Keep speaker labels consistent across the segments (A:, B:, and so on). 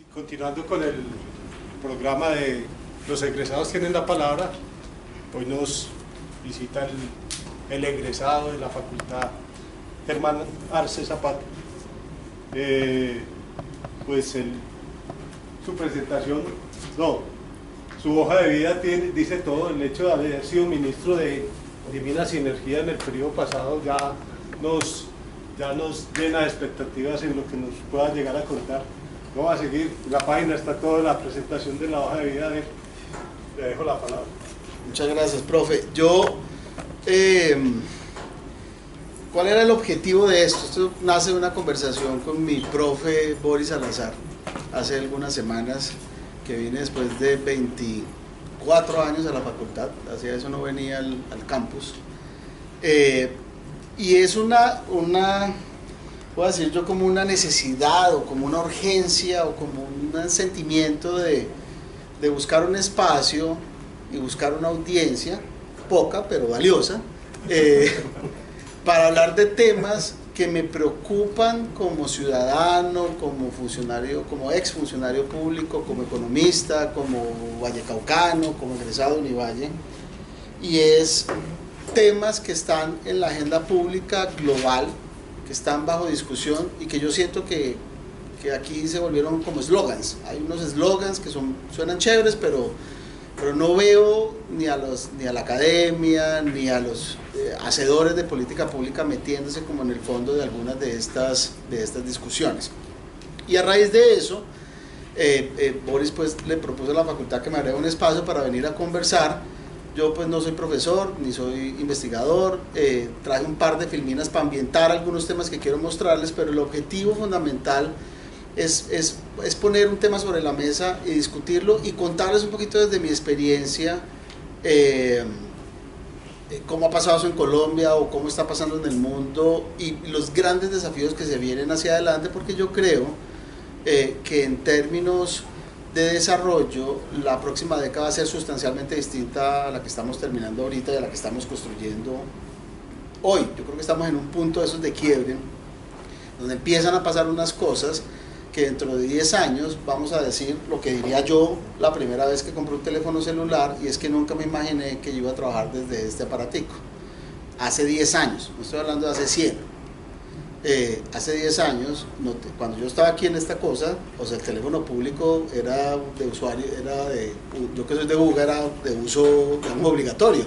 A: Continuando con el programa de los egresados tienen la palabra, hoy nos visita el egresado de la facultad Germán Arce Zapata. Su presentación, su hoja de vida dice todo. El hecho de haber sido ministro de Minas y Energía en el periodo pasado ya nos llena de expectativas en lo que nos pueda llegar a contar. Vamos a seguir, la página está toda la presentación de la hoja de vida de él. Le dejo la palabra.
B: Muchas gracias, profe. ¿Cuál era el objetivo de esto? Esto nace de una conversación con mi profe Boris Salazar hace algunas semanas, que vine después de 24 años a la facultad, hacía eso no venía al campus. Y es puedo decir yo, como una necesidad o como una urgencia o como un sentimiento de buscar un espacio y buscar una audiencia, poca pero valiosa, para hablar de temas que me preocupan como ciudadano, como funcionario, como exfuncionario público, como economista, como vallecaucano, como egresado de Univalle, y es temas que están en la agenda pública global, que están bajo discusión y que yo siento que aquí se volvieron como eslogans. Hay unos eslogans que suenan chéveres, pero no veo ni a la academia, ni a los hacedores de política pública metiéndose como en el fondo de algunas de estas discusiones. Y a raíz de eso, Boris pues le propuso a la facultad que me abriera un espacio para venir a conversar. Yo pues no soy profesor, ni soy investigador, traje un par de filminas para ambientar algunos temas que quiero mostrarles, pero el objetivo fundamental es poner un tema sobre la mesa y discutirlo y contarles un poquito desde mi experiencia cómo ha pasado eso en Colombia o cómo está pasando en el mundo y los grandes desafíos que se vienen hacia adelante, porque yo creo que en términos de desarrollo la próxima década va a ser sustancialmente distinta a la que estamos terminando ahorita y a la que estamos construyendo hoy. Yo creo que estamos en un punto de esos de quiebre donde empiezan a pasar unas cosas que dentro de 10 años vamos a decir lo que diría yo la primera vez que compré un teléfono celular, y es que nunca me imaginé que yo iba a trabajar desde este aparatico. Hace 10 años, no estoy hablando de hace 100. Hace 10 años, cuando yo estaba aquí en esta cosa, o sea, el teléfono público era de usuario, yo que soy de Buga, era de uso, digamos, obligatorio,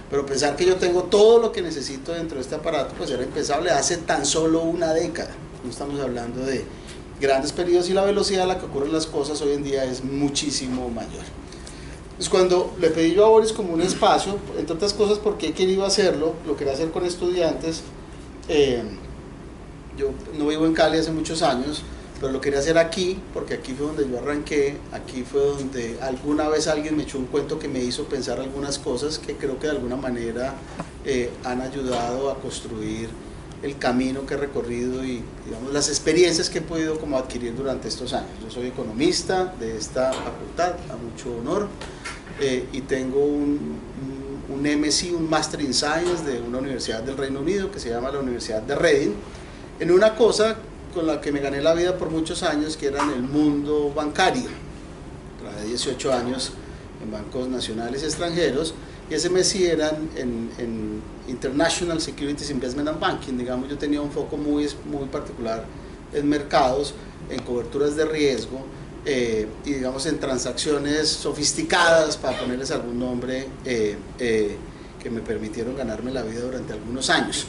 B: pero pensar que yo tengo todo lo que necesito dentro de este aparato, pues era impensable hace tan solo una década. No estamos hablando de grandes periodos, y la velocidad a la que ocurren las cosas hoy en día es muchísimo mayor. Entonces, cuando le pedí yo a Boris como un espacio, entre otras cosas porque he querido hacerlo, lo quería hacer con estudiantes. Yo no vivo en Cali hace muchos años, pero lo quería hacer aquí, porque aquí fue donde yo arranqué, aquí fue donde alguna vez alguien me echó un cuento que me hizo pensar algunas cosas que creo que de alguna manera han ayudado a construir el camino que he recorrido y, digamos, las experiencias que he podido como adquirir durante estos años. Yo soy economista de esta facultad, a mucho honor, y tengo un MSc, un Master in Science de una universidad del Reino Unido que se llama la Universidad de Reading, en una cosa con la que me gané la vida por muchos años, que era en el mundo bancario. Trabajé 18 años en bancos nacionales y extranjeros, y ese MSc era en International Securities Investment and Banking. Digamos, yo tenía un foco muy particular en mercados, en coberturas de riesgo, y digamos en transacciones sofisticadas, para ponerles algún nombre, que me permitieron ganarme la vida durante algunos años.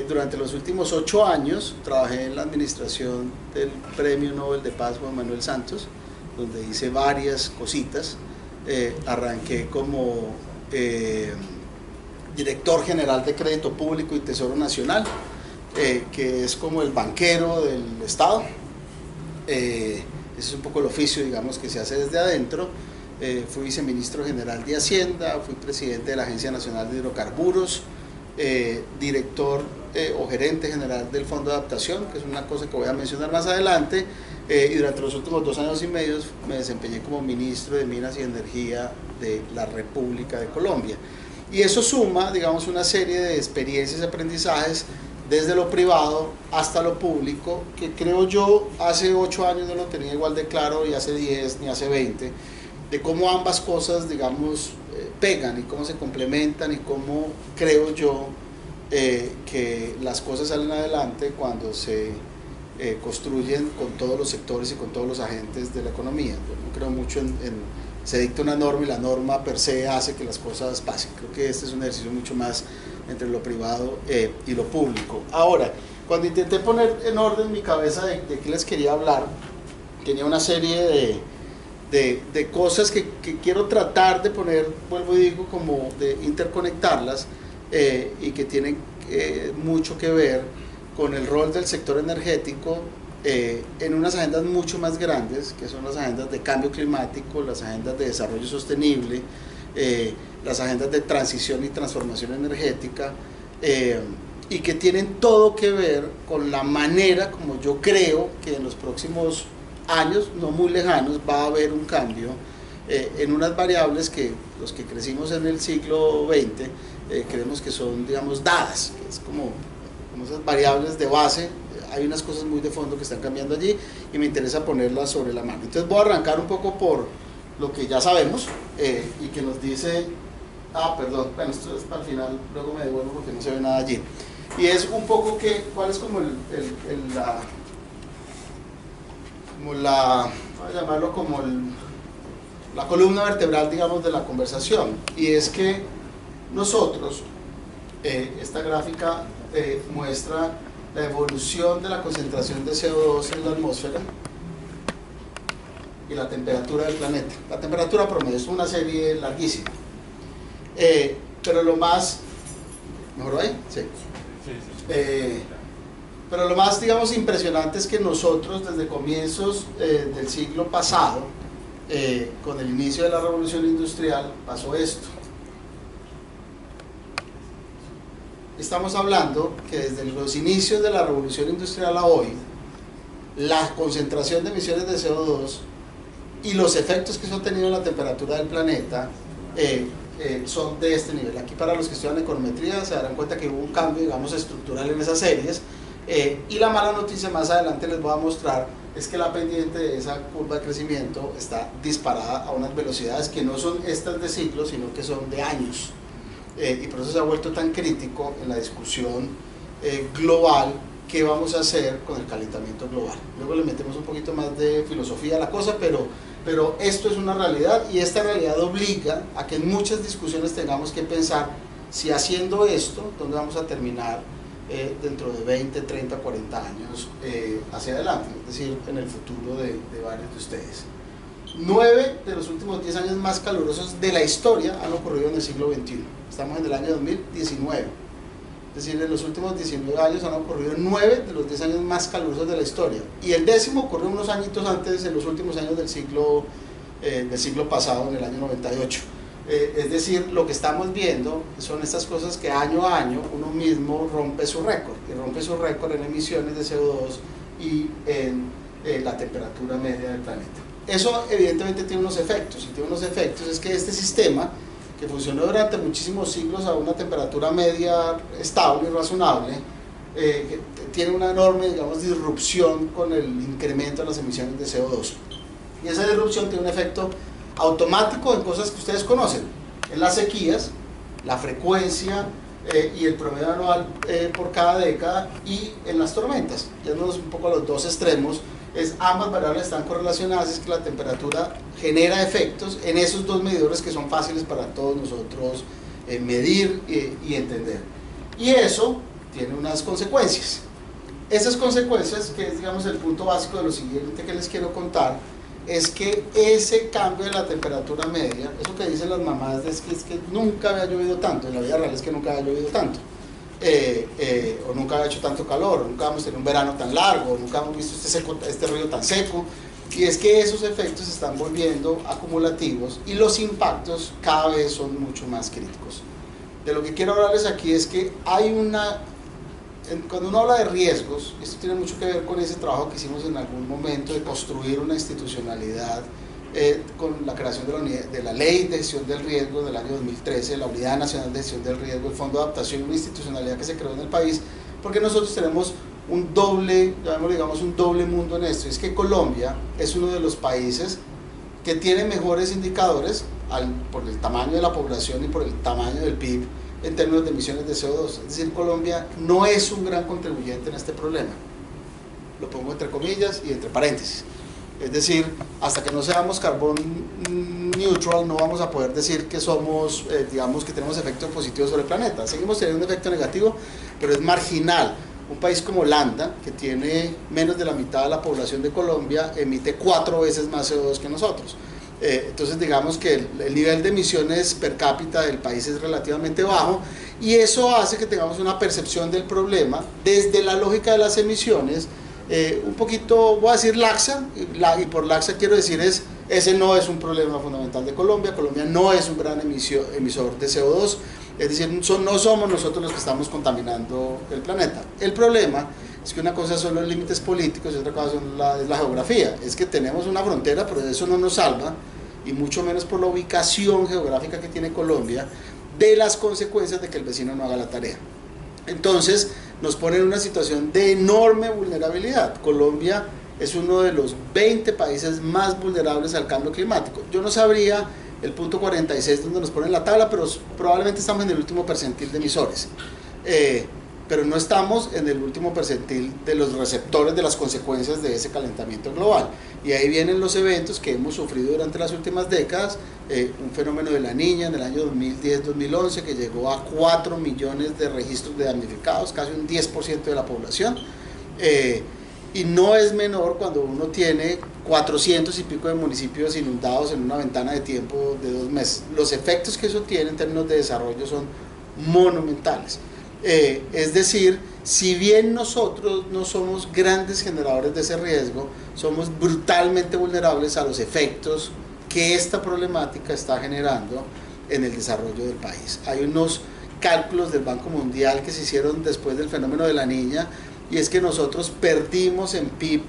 B: Durante los últimos 8 años trabajé en la administración del Premio Nobel de Paz Juan Manuel Santos, donde hice varias cositas. Arranqué como director general de Crédito Público y Tesoro Nacional, que es como el banquero del Estado. Ese es un poco el oficio, digamos, que se hace desde adentro. Fui viceministro general de Hacienda, fui presidente de la Agencia Nacional de Hidrocarburos, director o gerente general del Fondo de Adaptación, que es una cosa que voy a mencionar más adelante, y durante los últimos 2 años y medio me desempeñé como ministro de Minas y Energía de la República de Colombia. Y eso suma, digamos, una serie de experiencias y aprendizajes desde lo privado hasta lo público, que creo yo hace 8 años no lo tenía igual de claro, y hace 10 ni hace 20, de cómo ambas cosas, digamos, pegan y cómo se complementan y cómo creo yo que las cosas salen adelante cuando se construyen con todos los sectores y con todos los agentes de la economía. Yo no creo mucho se dicta una norma y la norma per se hace que las cosas pasen. Creo que este es un ejercicio mucho más entre lo privado y lo público. Ahora, cuando intenté poner en orden mi cabeza de qué les quería hablar, tenía una serie de cosas que quiero tratar de poner, vuelvo y digo, como de interconectarlas, y que tienen mucho que ver con el rol del sector energético en unas agendas mucho más grandes, que son las agendas de cambio climático, las agendas de desarrollo sostenible, las agendas de transición y transformación energética, y que tienen todo que ver con la manera como yo creo que en los próximos años, no muy lejanos, va a haber un cambio en unas variables que los que crecimos en el siglo XX creemos que son, digamos, dadas, que es como esas variables de base. Hay unas cosas muy de fondo que están cambiando allí y me interesa ponerlas sobre la mano. Entonces voy a arrancar un poco por lo que ya sabemos y que nos dice, perdón, bueno, esto es para el final, luego me devuelvo porque no se ve nada allí, y es un poco cuál es como voy a llamarlo como la columna vertebral, digamos, de la conversación, y es que nosotros, esta gráfica muestra la evolución de la concentración de CO2 en la atmósfera y la temperatura del planeta. La temperatura promedio es una serie larguísima, pero lo más, ¿mejor ahí? Sí. Pero lo más, digamos, impresionante es que nosotros desde comienzos del siglo pasado, con el inicio de la revolución industrial, pasó esto. Estamos hablando que desde los inicios de la revolución industrial a hoy, la concentración de emisiones de CO2 y los efectos que eso ha tenido en la temperatura del planeta son de este nivel. Aquí, para los que estudian econometría, se darán cuenta que hubo un cambio, digamos, estructural en esas series, y la mala noticia, más adelante les voy a mostrar, es que la pendiente de esa curva de crecimiento está disparada a unas velocidades que no son estas de siglos, sino que son de años. Y por eso se ha vuelto tan crítico en la discusión global qué vamos a hacer con el calentamiento global. Luego le metemos un poquito más de filosofía a la cosa, pero esto es una realidad, y esta realidad obliga a que en muchas discusiones tengamos que pensar si haciendo esto, ¿dónde vamos a terminar dentro de 20, 30, 40 años hacia adelante? Es decir, en el futuro de varios de ustedes. 9 de los últimos 10 años más calurosos de la historia han ocurrido en el siglo XXI. Estamos en el año 2019. Es decir, en los últimos 19 años han ocurrido 9 de los 10 años más calurosos de la historia. Y el 10º ocurrió unos añitos antes, en los últimos años del siglo pasado, en el año 98. Es decir, lo que estamos viendo son estas cosas que año a año uno mismo rompe su récord. Y rompe su récord en emisiones de CO2 y en la temperatura media del planeta. Eso evidentemente tiene unos efectos, y tiene unos efectos es que este sistema, que funcionó durante muchísimos siglos a una temperatura media estable y razonable, que tiene una enorme, digamos, disrupción con el incremento de las emisiones de CO2. Y esa disrupción tiene un efecto automático en cosas que ustedes conocen, en las sequías, la frecuencia y el promedio anual por cada década, y en las tormentas. Yéndonos un poco a los dos extremos, ambas variables están correlacionadas, es que la temperatura genera efectos en esos dos medidores que son fáciles para todos nosotros medir y entender. Y eso tiene unas consecuencias. Esas consecuencias, que es, digamos, el punto básico de lo siguiente que les quiero contar, es que ese cambio de la temperatura media, eso que dicen las mamás es que nunca había llovido tanto, en la vida real es que nunca había llovido tanto. O nunca había hecho tanto calor, o nunca hemos tenido un verano tan largo, o nunca hemos visto este río tan seco, y es que esos efectos se están volviendo acumulativos y los impactos cada vez son mucho más críticos. De lo que quiero hablarles aquí es que hay cuando uno habla de riesgos, esto tiene mucho que ver con ese trabajo que hicimos en algún momento de construir una institucionalidad con la creación de la Ley de Gestión del Riesgo del año 2013, la Unidad Nacional de Gestión del Riesgo, el Fondo de Adaptación, una institucionalidad que se creó en el país porque nosotros tenemos un doble, digamos un doble mundo en esto, es que Colombia es uno de los países que tiene mejores indicadores por el tamaño de la población y por el tamaño del PIB en términos de emisiones de CO2, es decir, Colombia no es un gran contribuyente en este problema, lo pongo entre comillas y entre paréntesis, es decir, hasta que no seamos carbón neutral no vamos a poder decir que somos, digamos que tenemos efectos positivos sobre el planeta, seguimos teniendo un efecto negativo, pero es marginal. Un país como Holanda, que tiene menos de la mitad de la población de Colombia, emite 4 veces más CO2 que nosotros. Entonces digamos que el nivel de emisiones per cápita del país es relativamente bajo y eso hace que tengamos una percepción del problema desde la lógica de las emisiones un poquito, voy a decir laxa, y por laxa quiero decir ese no es un problema fundamental de Colombia. Colombia no es un gran emisor de CO2, es decir, no somos nosotros los que estamos contaminando el planeta. El problema es que una cosa son los límites políticos y otra cosa es la geografía, es que tenemos una frontera, pero eso no nos salva, y mucho menos por la ubicación geográfica que tiene Colombia, de las consecuencias de que el vecino no haga la tarea. Entonces nos pone en una situación de enorme vulnerabilidad. Colombia es uno de los 20 países más vulnerables al cambio climático. Yo no sabría el punto 46 donde nos ponen la tabla, pero probablemente estamos en el último percentil de emisores. Pero no estamos en el último percentil de los receptores de las consecuencias de ese calentamiento global. Y ahí vienen los eventos que hemos sufrido durante las últimas décadas, un fenómeno de la Niña en el año 2010-2011 que llegó a 4 millones de registros de damnificados, casi un 10% de la población. Y no es menor cuando uno tiene 400 y pico de municipios inundados en una ventana de tiempo de 2 meses. Los efectos que eso tiene en términos de desarrollo son monumentales. Es decir, si bien nosotros no somos grandes generadores de ese riesgo, somos brutalmente vulnerables a los efectos que esta problemática está generando en el desarrollo del país. Hay unos cálculos del Banco Mundial que se hicieron después del fenómeno de la Niña, y es que nosotros perdimos en PIB,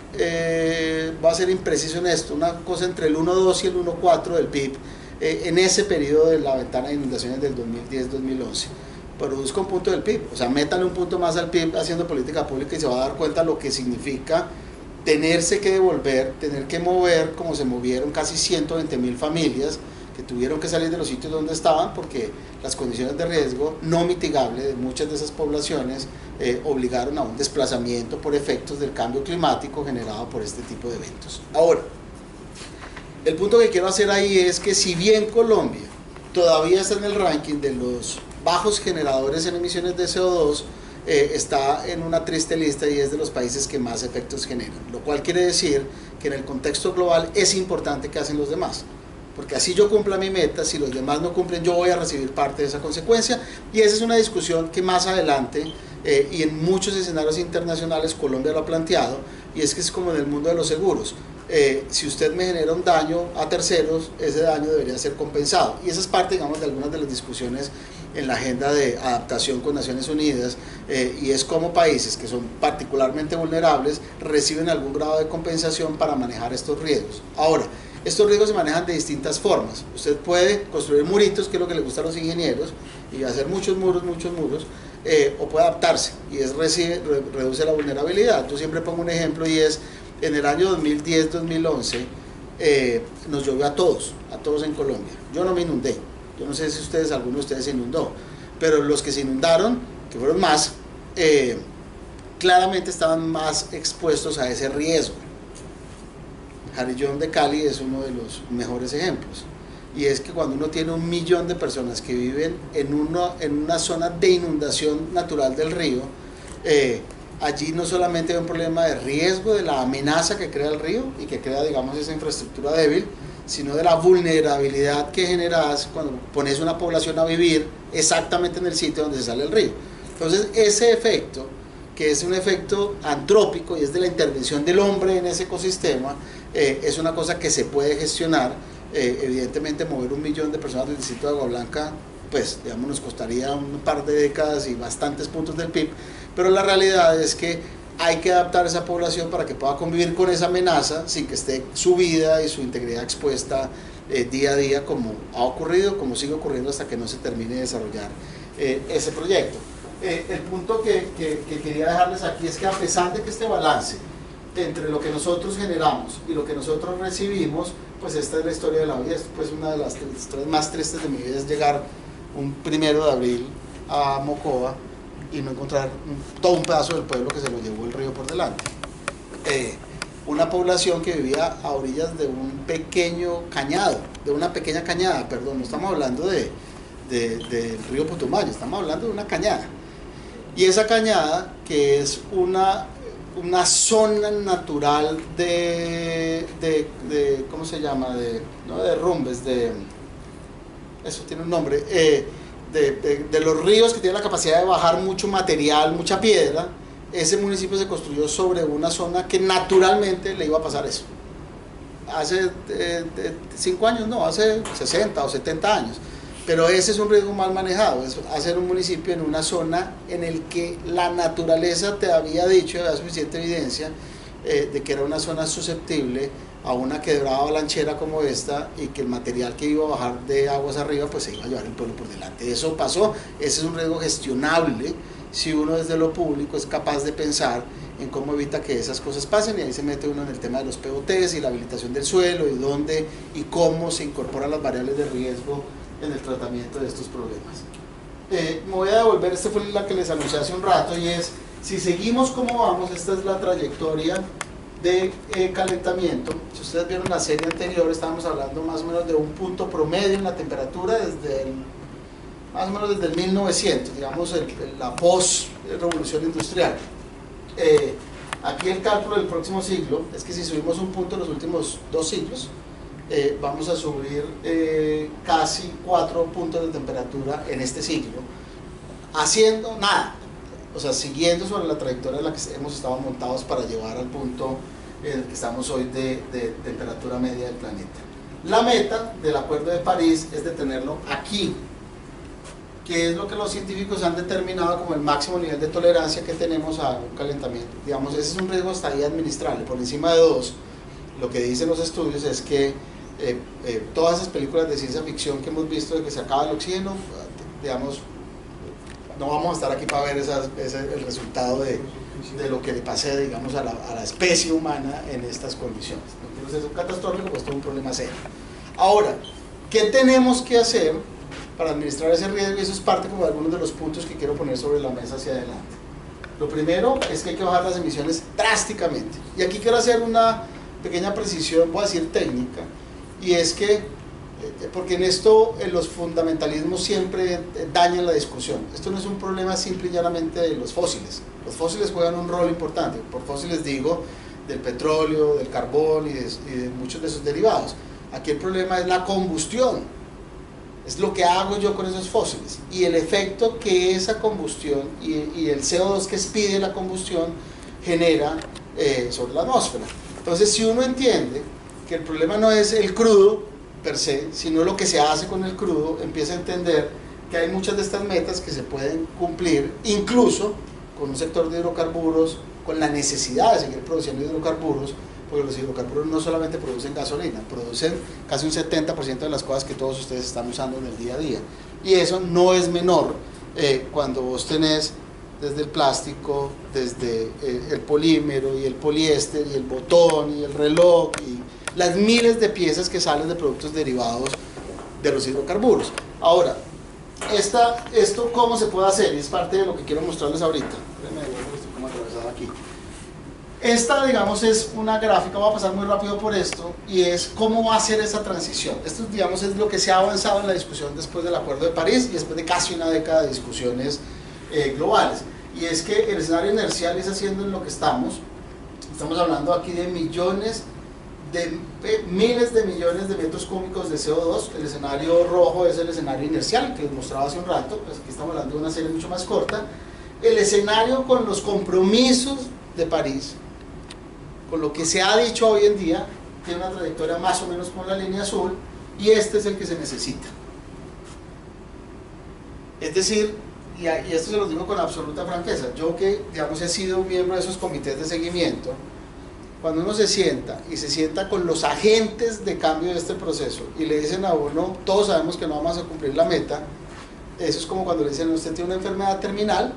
B: va a ser impreciso en esto, una cosa entre el 1,2 y el 1,4 del PIB en ese periodo de la ventana de inundaciones del 2010-2011. Produzca un punto del PIB, o sea, métale un punto más al PIB haciendo política pública y se va a dar cuenta lo que significa tenerse que devolver, tener que mover como se movieron casi 120.000 familias que tuvieron que salir de los sitios donde estaban porque las condiciones de riesgo no mitigable de muchas de esas poblaciones obligaron a un desplazamiento por efectos del cambio climático generado por este tipo de eventos. Ahora, el punto que quiero hacer ahí es que si bien Colombia todavía está en el ranking de los bajos generadores en emisiones de CO2, está en una triste lista y es de los países que más efectos generan, lo cual quiere decir que en el contexto global es importante que hacen los demás, porque así yo cumpla mi meta, si los demás no cumplen yo voy a recibir parte de esa consecuencia, y esa es una discusión que más adelante y en muchos escenarios internacionales Colombia lo ha planteado, y es que es como en el mundo de los seguros. Si usted me genera un daño a terceros, ese daño debería ser compensado, y esa es parte, digamos, de algunas de las discusiones en la agenda de adaptación con Naciones Unidas, y es como países que son particularmente vulnerables reciben algún grado de compensación para manejar estos riesgos. Ahora, estos riesgos se manejan de distintas formas. Usted puede construir muritos, que es lo que le gusta a los ingenieros, y hacer muchos muros, o puede adaptarse, y reduce la vulnerabilidad. Yo siempre pongo un ejemplo, y es en el año 2010-2011 nos llovió a todos en Colombia. Yo no me inundé, yo no sé si alguno de ustedes se inundó, pero los que se inundaron, que fueron más, claramente estaban más expuestos a ese riesgo. Jarillón de Cali es uno de los mejores ejemplos, y es que cuando uno tiene 1 millón de personas que viven en una zona de inundación natural del río, allí no solamente hay un problema de riesgo de la amenaza que crea el río y que crea, digamos, esa infraestructura débil, sino de la vulnerabilidad que generas cuando pones una población a vivir exactamente en el sitio donde se sale el río. Entonces ese efecto, que es un efecto antrópico y es de la intervención del hombre en ese ecosistema, es una cosa que se puede gestionar. Evidentemente mover 1 millón de personas del distrito de Agua Blanca, pues digamos nos costaría un par de décadas y bastantes puntos del PIB, pero la realidad es que hay que adaptar esa población para que pueda convivir con esa amenaza sin que esté su vida y su integridad expuesta día a día, como ha ocurrido, como sigue ocurriendo hasta que no se termine de desarrollar ese proyecto. el punto que quería dejarles aquí es que a pesar de que este balance entre lo que nosotros generamos y lo que nosotros recibimos, pues esta es la historia de la vida. Pues una de las historias más tristes de mi vida es llegar un 1 de abril a Mocoa y no encontrar todo un pedazo del pueblo que se lo llevó el río por delante. Una población que vivía a orillas de un pequeño cañado, de una pequeña cañada, perdón, no estamos hablando del río Putumayo, estamos hablando de una cañada. Y esa cañada, que es una zona natural ¿cómo se llama? No de derrumbes, eso tiene un nombre, de los ríos que tienen la capacidad de bajar mucho material, mucha piedra. Ese municipio se construyó sobre una zona que naturalmente le iba a pasar eso. Hace 5 años, no, hace 60 o 70 años. Pero ese es un riesgo mal manejado, es hacer un municipio en una zona en el que la naturaleza te había dicho, había suficiente evidencia de que era una zona susceptible a una quebrada avalanchera como esta, y que el material que iba a bajar de aguas arriba pues se iba a llevar el pueblo por delante. Eso pasó, ese es un riesgo gestionable si uno desde lo público es capaz de pensar en cómo evita que esas cosas pasen, y ahí se mete uno en el tema de los POTs y la habilitación del suelo y dónde y cómo se incorporan las variables de riesgo en el tratamiento de estos problemas. Me voy a devolver, esta fue la que les anuncié hace un rato, y es, si seguimos como vamos, esta es la trayectoria de calentamiento. Si ustedes vieron la serie anterior, estábamos hablando más o menos de un punto promedio en la temperatura más o menos desde el 1900, digamos la post-revolución industrial. Aquí el cálculo del próximo siglo es que si subimos un punto en los últimos 2 siglos, vamos a subir casi 4 puntos de temperatura en este siglo, haciendo nada, o sea, siguiendo sobre la trayectoria en la que hemos estado montados para llevar al punto en el que estamos hoy de temperatura media del planeta. La meta del Acuerdo de París es de tenerlo aquí, que es lo que los científicos han determinado como el máximo nivel de tolerancia que tenemos a un calentamiento. Digamos, ese es un riesgo hasta ahí administrable. Por encima de 2, lo que dicen los estudios es que todas esas películas de ciencia ficción que hemos visto de que se acaba el oxígeno, digamos, no vamos a estar aquí para ver el resultado de lo que le pase, digamos, a la especie humana en estas condiciones. No quiero ser catastrófico, pues todo un problema serio. Ahora, ¿qué tenemos que hacer para administrar ese riesgo? Y eso es parte como de algunos de los puntos que quiero poner sobre la mesa hacia adelante. Lo primero es que hay que bajar las emisiones drásticamente. Y aquí quiero hacer una pequeña precisión, voy a decir técnica, y es que, porque en esto los fundamentalismos siempre dañan la discusión. Esto no es un problema simple y llanamente de los fósiles. Los fósiles juegan un rol importante. Por fósiles digo del petróleo, del carbón y de muchos de sus derivados. Aquí el problema es la combustión. Es lo que hago yo con esos fósiles y el efecto que esa combustión y el CO2 que expide la combustión genera sobre la atmósfera. Entonces, si uno entiende que el problema no es el crudo per se, sino lo que se hace con el crudo, empieza a entender que hay muchas de estas metas que se pueden cumplir, incluso con un sector de hidrocarburos, con la necesidad de seguir produciendo hidrocarburos, porque los hidrocarburos no solamente producen gasolina, producen casi un 70% de las cosas que todos ustedes están usando en el día a día. Y eso no es menor cuando vos tenés desde el plástico, desde el polímero y el poliéster y el botón y el reloj y las miles de piezas que salen de productos derivados de los hidrocarburos. Ahora, esto ¿cómo se puede hacer? Y es parte de lo que quiero mostrarles ahorita. Estoy como atravesado aquí. Esta, digamos, es una gráfica, voy a pasar muy rápido por esto, y es cómo va a ser esa transición. Esto, digamos, es lo que se ha avanzado en la discusión después del Acuerdo de París y después de casi una década de discusiones globales. Y es que el escenario inercial es haciendo en lo que estamos hablando aquí de millones, miles de millones de metros cúbicos de CO2. El escenario rojo es el escenario inercial que les mostraba hace un rato, pues aquí estamos hablando de una serie mucho más corta. El escenario con los compromisos de París, con lo que se ha dicho hoy en día, tiene una trayectoria más o menos con la línea azul, y este es el que se necesita. Es decir, y esto se lo digo con absoluta franqueza, yo que, digamos, he sido miembro de esos comités de seguimiento, cuando uno se sienta con los agentes de cambio de este proceso y le dicen a uno, todos sabemos que no vamos a cumplir la meta, eso es como cuando le dicen, usted tiene una enfermedad terminal,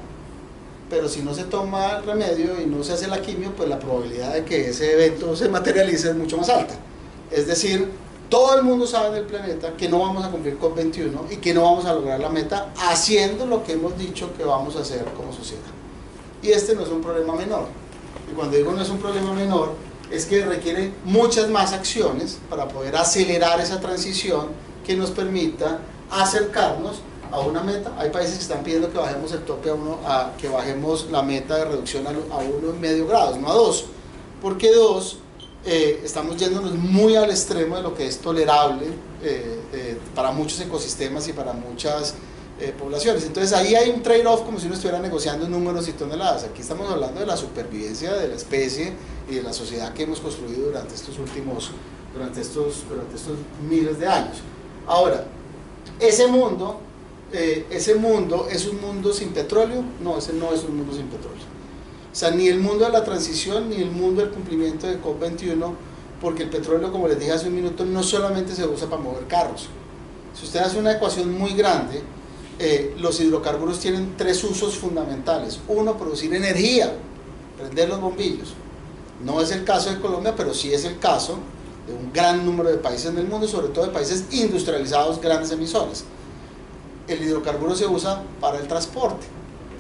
B: pero si no se toma el remedio y no se hace la quimio, pues la probabilidad de que ese evento se materialice es mucho más alta. Es decir, todo el mundo sabe en el planeta que no vamos a cumplir COP21 y que no vamos a lograr la meta haciendo lo que hemos dicho que vamos a hacer como sociedad. Y este no es un problema menor. Y cuando digo no es un problema menor, es que requiere muchas más acciones para poder acelerar esa transición que nos permita acercarnos a una meta. Hay países que están pidiendo que bajemos el tope que bajemos la meta de reducción a 1,5 grados, no a 2, porque 2 estamos yéndonos muy al extremo de lo que es tolerable para muchos ecosistemas y para muchas poblaciones. Entonces ahí hay un trade-off, como si uno estuviera negociando números y toneladas. Aquí estamos hablando de la supervivencia de la especie y de la sociedad que hemos construido durante estos miles de años. Ahora, ese mundo es un mundo sin petróleo. No, ese no es un mundo sin petróleo. O sea, ni el mundo de la transición ni el mundo del cumplimiento de COP21, porque el petróleo, como les dije hace un minuto, no solamente se usa para mover carros. Si usted hace una ecuación muy grande, los hidrocarburos tienen 3 usos fundamentales. Uno, producir energía, prender los bombillos. No es el caso de Colombia, pero sí es el caso de un gran número de países en el mundo, sobre todo de países industrializados, grandes emisores. El hidrocarburo se usa para el transporte.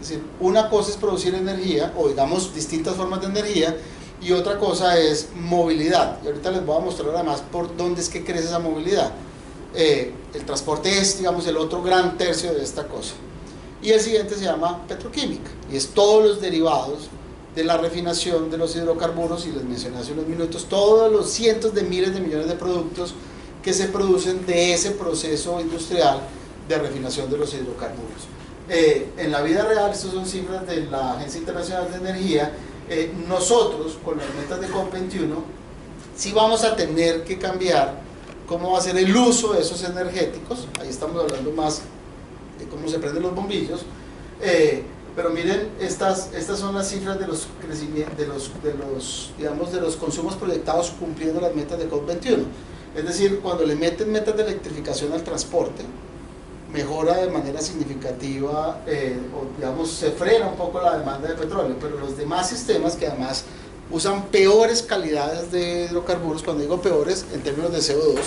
B: Es decir, una cosa es producir energía, o digamos distintas formas de energía, y otra cosa es movilidad. Y ahorita les voy a mostrar además por dónde es que crece esa movilidad. El transporte es, digamos, el otro gran tercio de esta cosa. Y el siguiente se llama petroquímica, y es todos los derivados de la refinación de los hidrocarburos, y les mencioné hace unos minutos, todos los cientos de miles de millones de productos que se producen de ese proceso industrial de refinación de los hidrocarburos. En la vida real, estas son cifras de la Agencia Internacional de Energía, nosotros con las metas de COP21 sí vamos a tener que cambiar cómo va a ser el uso de esos energéticos. Ahí estamos hablando más de cómo se prenden los bombillos, pero miren, estas son las cifras de los crecimientos, digamos, de los consumos proyectados cumpliendo las metas de COP21. Es decir, cuando le meten metas de electrificación al transporte, mejora de manera significativa, o digamos, se frena un poco la demanda de petróleo, pero los demás sistemas, que además usan peores calidades de hidrocarburos, cuando digo peores en términos de CO2,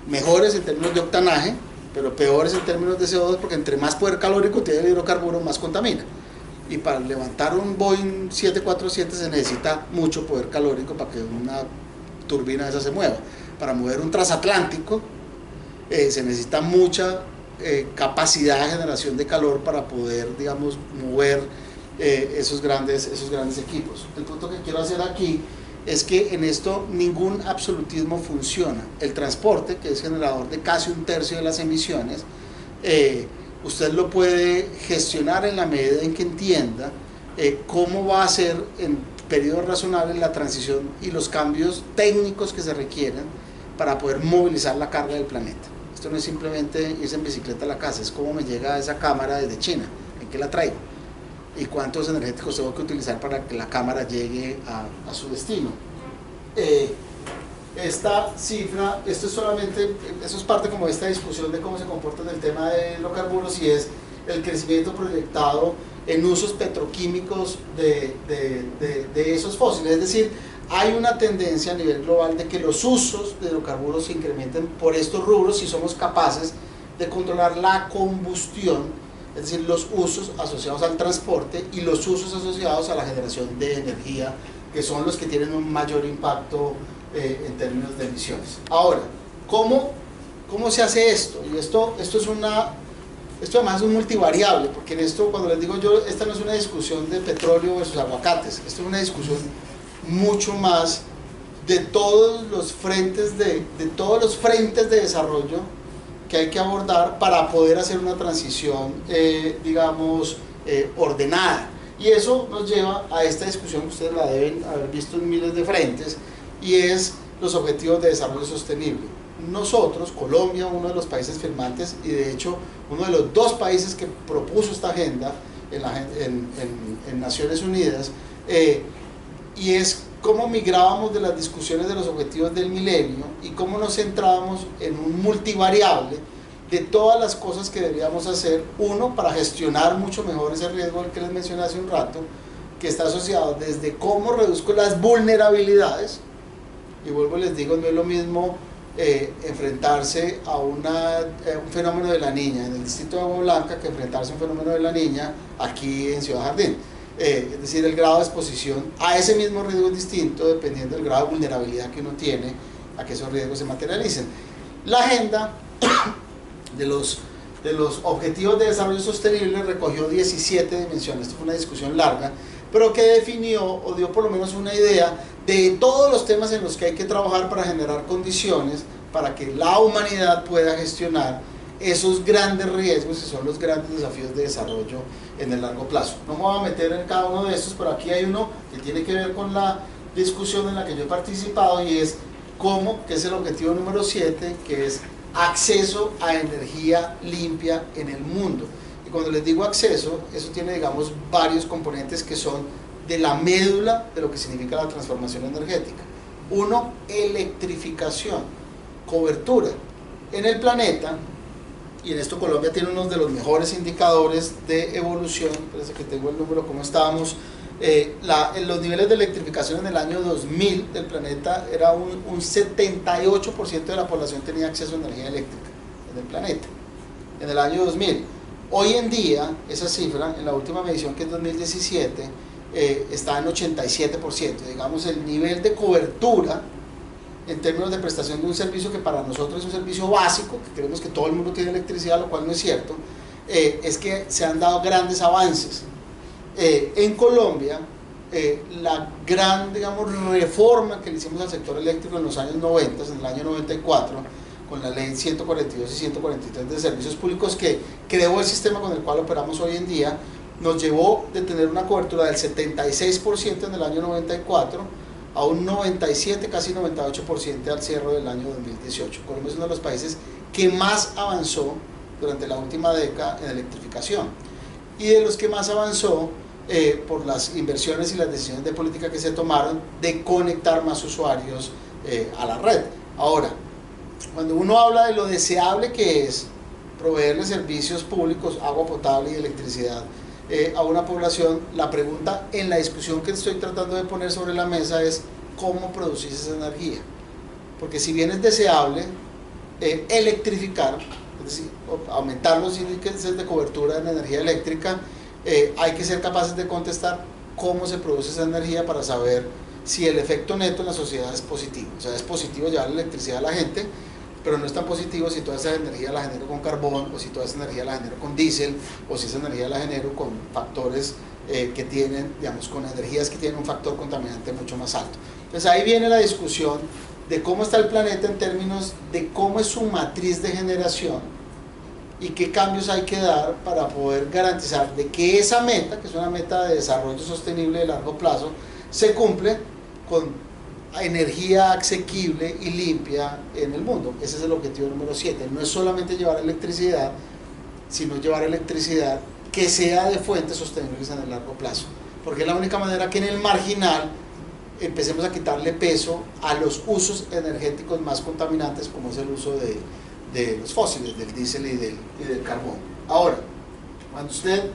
B: mejores en términos de octanaje, pero peores en términos de CO2, porque entre más poder calórico tiene el hidrocarburo, más contamina. Y para levantar un Boeing 747 se necesita mucho poder calórico para que una turbina de esa se mueva. Para mover un transatlántico se necesita mucha capacidad de generación de calor para poder, digamos, mover esos grandes equipos. El punto que quiero hacer aquí es que en esto ningún absolutismo funciona. El transporte, que es generador de casi 1/3 de las emisiones, usted lo puede gestionar en la medida en que entienda cómo va a ser en periodos razonables la transición y los cambios técnicos que se requieren para poder movilizar la carga del planeta. Esto no es simplemente irse en bicicleta a la casa, es cómo me llega esa cámara desde China, en qué la traigo y cuántos energéticos tengo que utilizar para que la cámara llegue a su destino. Esta cifra, esto es solamente, eso es parte como de esta discusión de cómo se comporta en el tema de hidrocarburos, y es el crecimiento proyectado en usos petroquímicos de esos fósiles. Es decir, hay una tendencia a nivel global de que los usos de hidrocarburos se incrementen por estos rubros si somos capaces de controlar la combustión, es decir, los usos asociados al transporte y los usos asociados a la generación de energía, que son los que tienen un mayor impacto en términos de emisiones. Ahora, ¿cómo se hace esto? Y esto además es un multivariable, porque en esto, cuando les digo yo, esta no es una discusión de petróleo versus aguacates, esto es una discusión mucho más de todos los frentes de desarrollo que hay que abordar para poder hacer una transición, digamos, ordenada. Y eso nos lleva a esta discusión que ustedes la deben haber visto en miles de frentes, y es los objetivos de desarrollo sostenible. Nosotros, Colombia, uno de los países firmantes, y de hecho uno de los 2 países que propuso esta agenda en Naciones Unidas, y es cómo migrábamos de las discusiones de los objetivos del milenio y cómo nos centrábamos en un multivariable de todas las cosas que deberíamos hacer, uno, para gestionar mucho mejor ese riesgo que les mencioné hace un rato, que está asociado desde cómo reduzco las vulnerabilidades, y vuelvo y les digo, no es lo mismo enfrentarse a un fenómeno de la niña en el distrito de Agua Blanca que enfrentarse a un fenómeno de la niña aquí en Ciudad Jardín. Es decir, el grado de exposición a ese mismo riesgo es distinto dependiendo del grado de vulnerabilidad que uno tiene a que esos riesgos se materialicen. La agenda de los Objetivos de Desarrollo Sostenible recogió 17 dimensiones. Esto fue una discusión larga, pero que definió o dio por lo menos una idea de todos los temas en los que hay que trabajar para generar condiciones para que la humanidad pueda gestionar esos grandes riesgos que son los grandes desafíos de desarrollo en el largo plazo. No me voy a meter en cada uno de estos, pero aquí hay uno que tiene que ver con la discusión en la que yo he participado y es cómo, que es el objetivo número 7, que es acceso a energía limpia en el mundo. Y cuando les digo acceso, eso tiene, digamos, varios componentes que son de la médula de lo que significa la transformación energética. Uno, electrificación, cobertura. En el planeta, y en esto Colombia tiene uno de los mejores indicadores de evolución, parece que tengo el número, cómo estábamos, en los niveles de electrificación en el año 2000 del planeta era un 78% de la población tenía acceso a energía eléctrica en el planeta, en el año 2000. Hoy en día, esa cifra, en la última medición que es 2017, está en 87%, digamos el nivel de cobertura en términos de prestación de un servicio que para nosotros es un servicio básico, que creemos que todo el mundo tiene electricidad, lo cual no es cierto, es que se han dado grandes avances. En Colombia, la gran, digamos, reforma que le hicimos al sector eléctrico en los años 90, en el año 94, con la ley 142 y 143 de servicios públicos que creó el sistema con el cual operamos hoy en día, nos llevó de tener una cobertura del 76% en el año 94 a un 97, casi 98% al cierre del año 2018. Colombia es uno de los países que más avanzó durante la última década en electrificación y de los que más avanzó por las inversiones y las decisiones de política que se tomaron de conectar más usuarios a la red. Ahora, cuando uno habla de lo deseable que es proveerle servicios públicos, agua potable y electricidad a una población, la pregunta en la discusión que estoy tratando de poner sobre la mesa es cómo producir esa energía, porque si bien es deseable electrificar, es decir, aumentar los índices de cobertura en energía eléctrica, hay que ser capaces de contestar cómo se produce esa energía para saber si el efecto neto en la sociedad es positivo. O sea, es positivo llevar la electricidad a la gente, pero no es tan positivo si toda esa energía la genero con carbón, o si toda esa energía la genero con diésel, o si esa energía la genero con factores que tienen, digamos, con energías que tienen un factor contaminante mucho más alto. Entonces ahí viene la discusión de cómo está el planeta en términos de cómo es su matriz de generación y qué cambios hay que dar para poder garantizar de que esa meta, que es una meta de desarrollo sostenible de largo plazo, se cumple con energía asequible y limpia en el mundo. Ese es el objetivo número 7. No es solamente llevar electricidad, sino llevar electricidad que sea de fuentes sostenibles en el largo plazo, porque es la única manera que en el marginal empecemos a quitarle peso a los usos energéticos más contaminantes, como es el uso de los fósiles, del diésel y del carbón. Ahora, cuando usted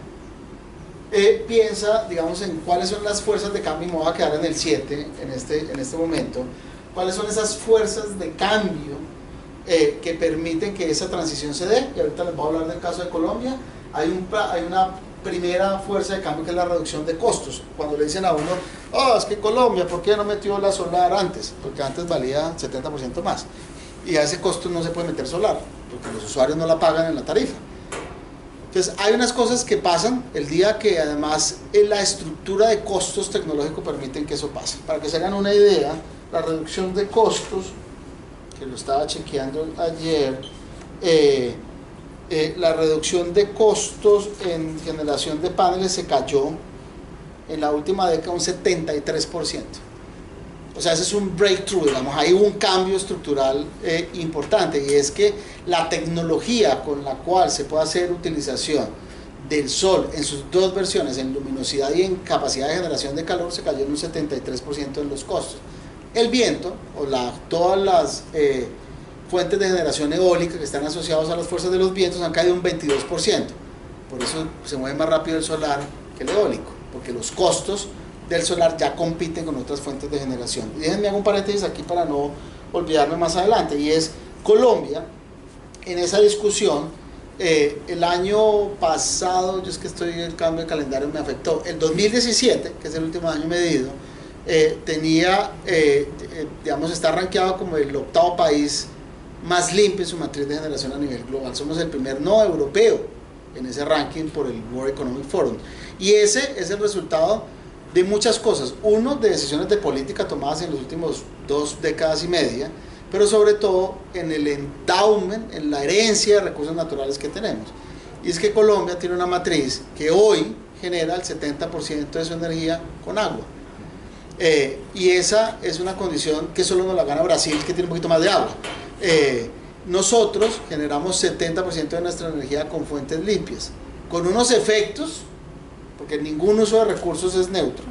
B: piensa, digamos, en cuáles son las fuerzas de cambio, y me voy a quedar en el 7 en este momento, cuáles son esas fuerzas de cambio que permiten que esa transición se dé, y ahorita les voy a hablar del caso de Colombia. Hay una primera fuerza de cambio que es la reducción de costos. Cuando le dicen a uno, es que Colombia, ¿por qué no metió la solar antes? Porque antes valía 70% más, y a ese costo no se puede meter solar, porque los usuarios no la pagan en la tarifa. Entonces hay unas cosas que pasan el día que además la estructura de costos tecnológicos permiten que eso pase. Para que se hagan una idea, la reducción de costos, que lo estaba chequeando ayer, la reducción de costos en generación de paneles se cayó en la última década un 73%. O sea, ese es un breakthrough, digamos, hay un cambio estructural importante, y es que la tecnología con la cual se puede hacer utilización del sol en sus dos versiones, en luminosidad y en capacidad de generación de calor, se cayó en un 73% en los costos. El viento, o todas las fuentes de generación eólica que están asociados a las fuerzas de los vientos han caído un 22%. Por eso se mueve más rápido el solar que el eólico, porque los costos del solar ya compiten con otras fuentes de generación. Y déjenme hacer un paréntesis aquí para no olvidarme más adelante, y es Colombia, en esa discusión, el año pasado, yo es que el cambio de calendario me afectó, el 2017, que es el último año medido, digamos, está rankeado como el 8º país más limpio en su matriz de generación a nivel global. Somos el primer no europeo en ese ranking por el World Economic Forum. Y ese es el resultado de muchas cosas. Uno, de decisiones de política tomadas en los últimos 2 décadas y media, pero sobre todo en el endowment, en la herencia de recursos naturales que tenemos. Y es que Colombia tiene una matriz que hoy genera el 70% de su energía con agua. Y esa es una condición que solo nos la gana Brasil, que tiene un poquito más de agua. Nosotros generamos 70% de nuestra energía con fuentes limpias, con unos efectos, porque ningún uso de recursos es neutro,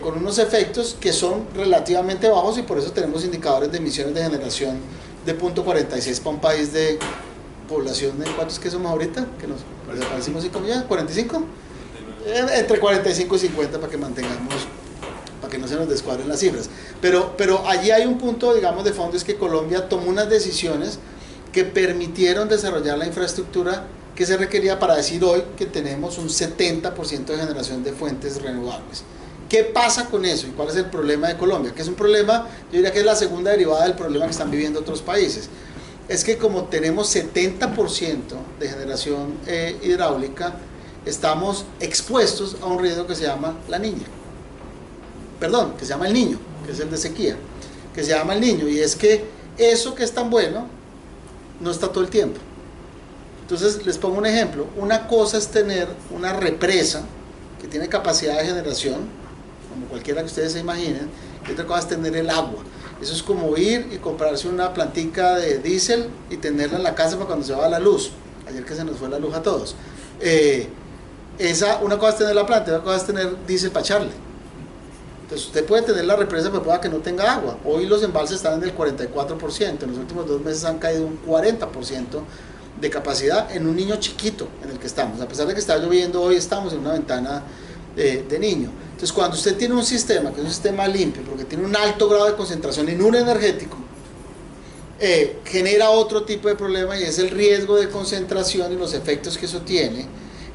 B: con unos efectos que son relativamente bajos, y por eso tenemos indicadores de emisiones de generación de 0.46 para un país de población. ¿De cuántos que somos ahorita? Que nos parecimos 5 millones, ¿45? Entre 45 y 50 para que mantengamos, para que no se nos descuadren las cifras. Pero allí hay un punto, digamos, de fondo, es que Colombia tomó unas decisiones que permitieron desarrollar la infraestructura que se requería para decir hoy que tenemos un 70% de generación de fuentes renovables. ¿Qué pasa con eso y cuál es el problema de Colombia? Que es un problema, yo diría que es la segunda derivada del problema que están viviendo otros países. Es que como tenemos 70% de generación hidráulica, estamos expuestos a un riesgo que se llama la niña. Perdón, que se llama el niño, que es el de sequía, que se llama el niño, y es que eso que es tan bueno no está todo el tiempo. Entonces les pongo un ejemplo. Una cosa es tener una represa que tiene capacidad de generación, como cualquiera que ustedes se imaginen, y otra cosa es tener el agua. Eso es como ir y comprarse una plantica de diésel y tenerla en la casa para cuando se va la luz. Ayer que se nos fue la luz a todos. Una cosa es tener la planta, otra cosa es tener diésel para echarle. Entonces usted puede tener la represa, pero pueda que no tenga agua. Hoy los embalses están en el 44%, en los últimos 2 meses han caído un 40% de capacidad en un niño chiquito en el que estamos. A pesar de que está lloviendo, hoy estamos en una ventana de niño. Entonces cuando usted tiene un sistema, que es un sistema limpio, porque tiene un alto grado de concentración en un energético, genera otro tipo de problema, y es el riesgo de concentración y los efectos que eso tiene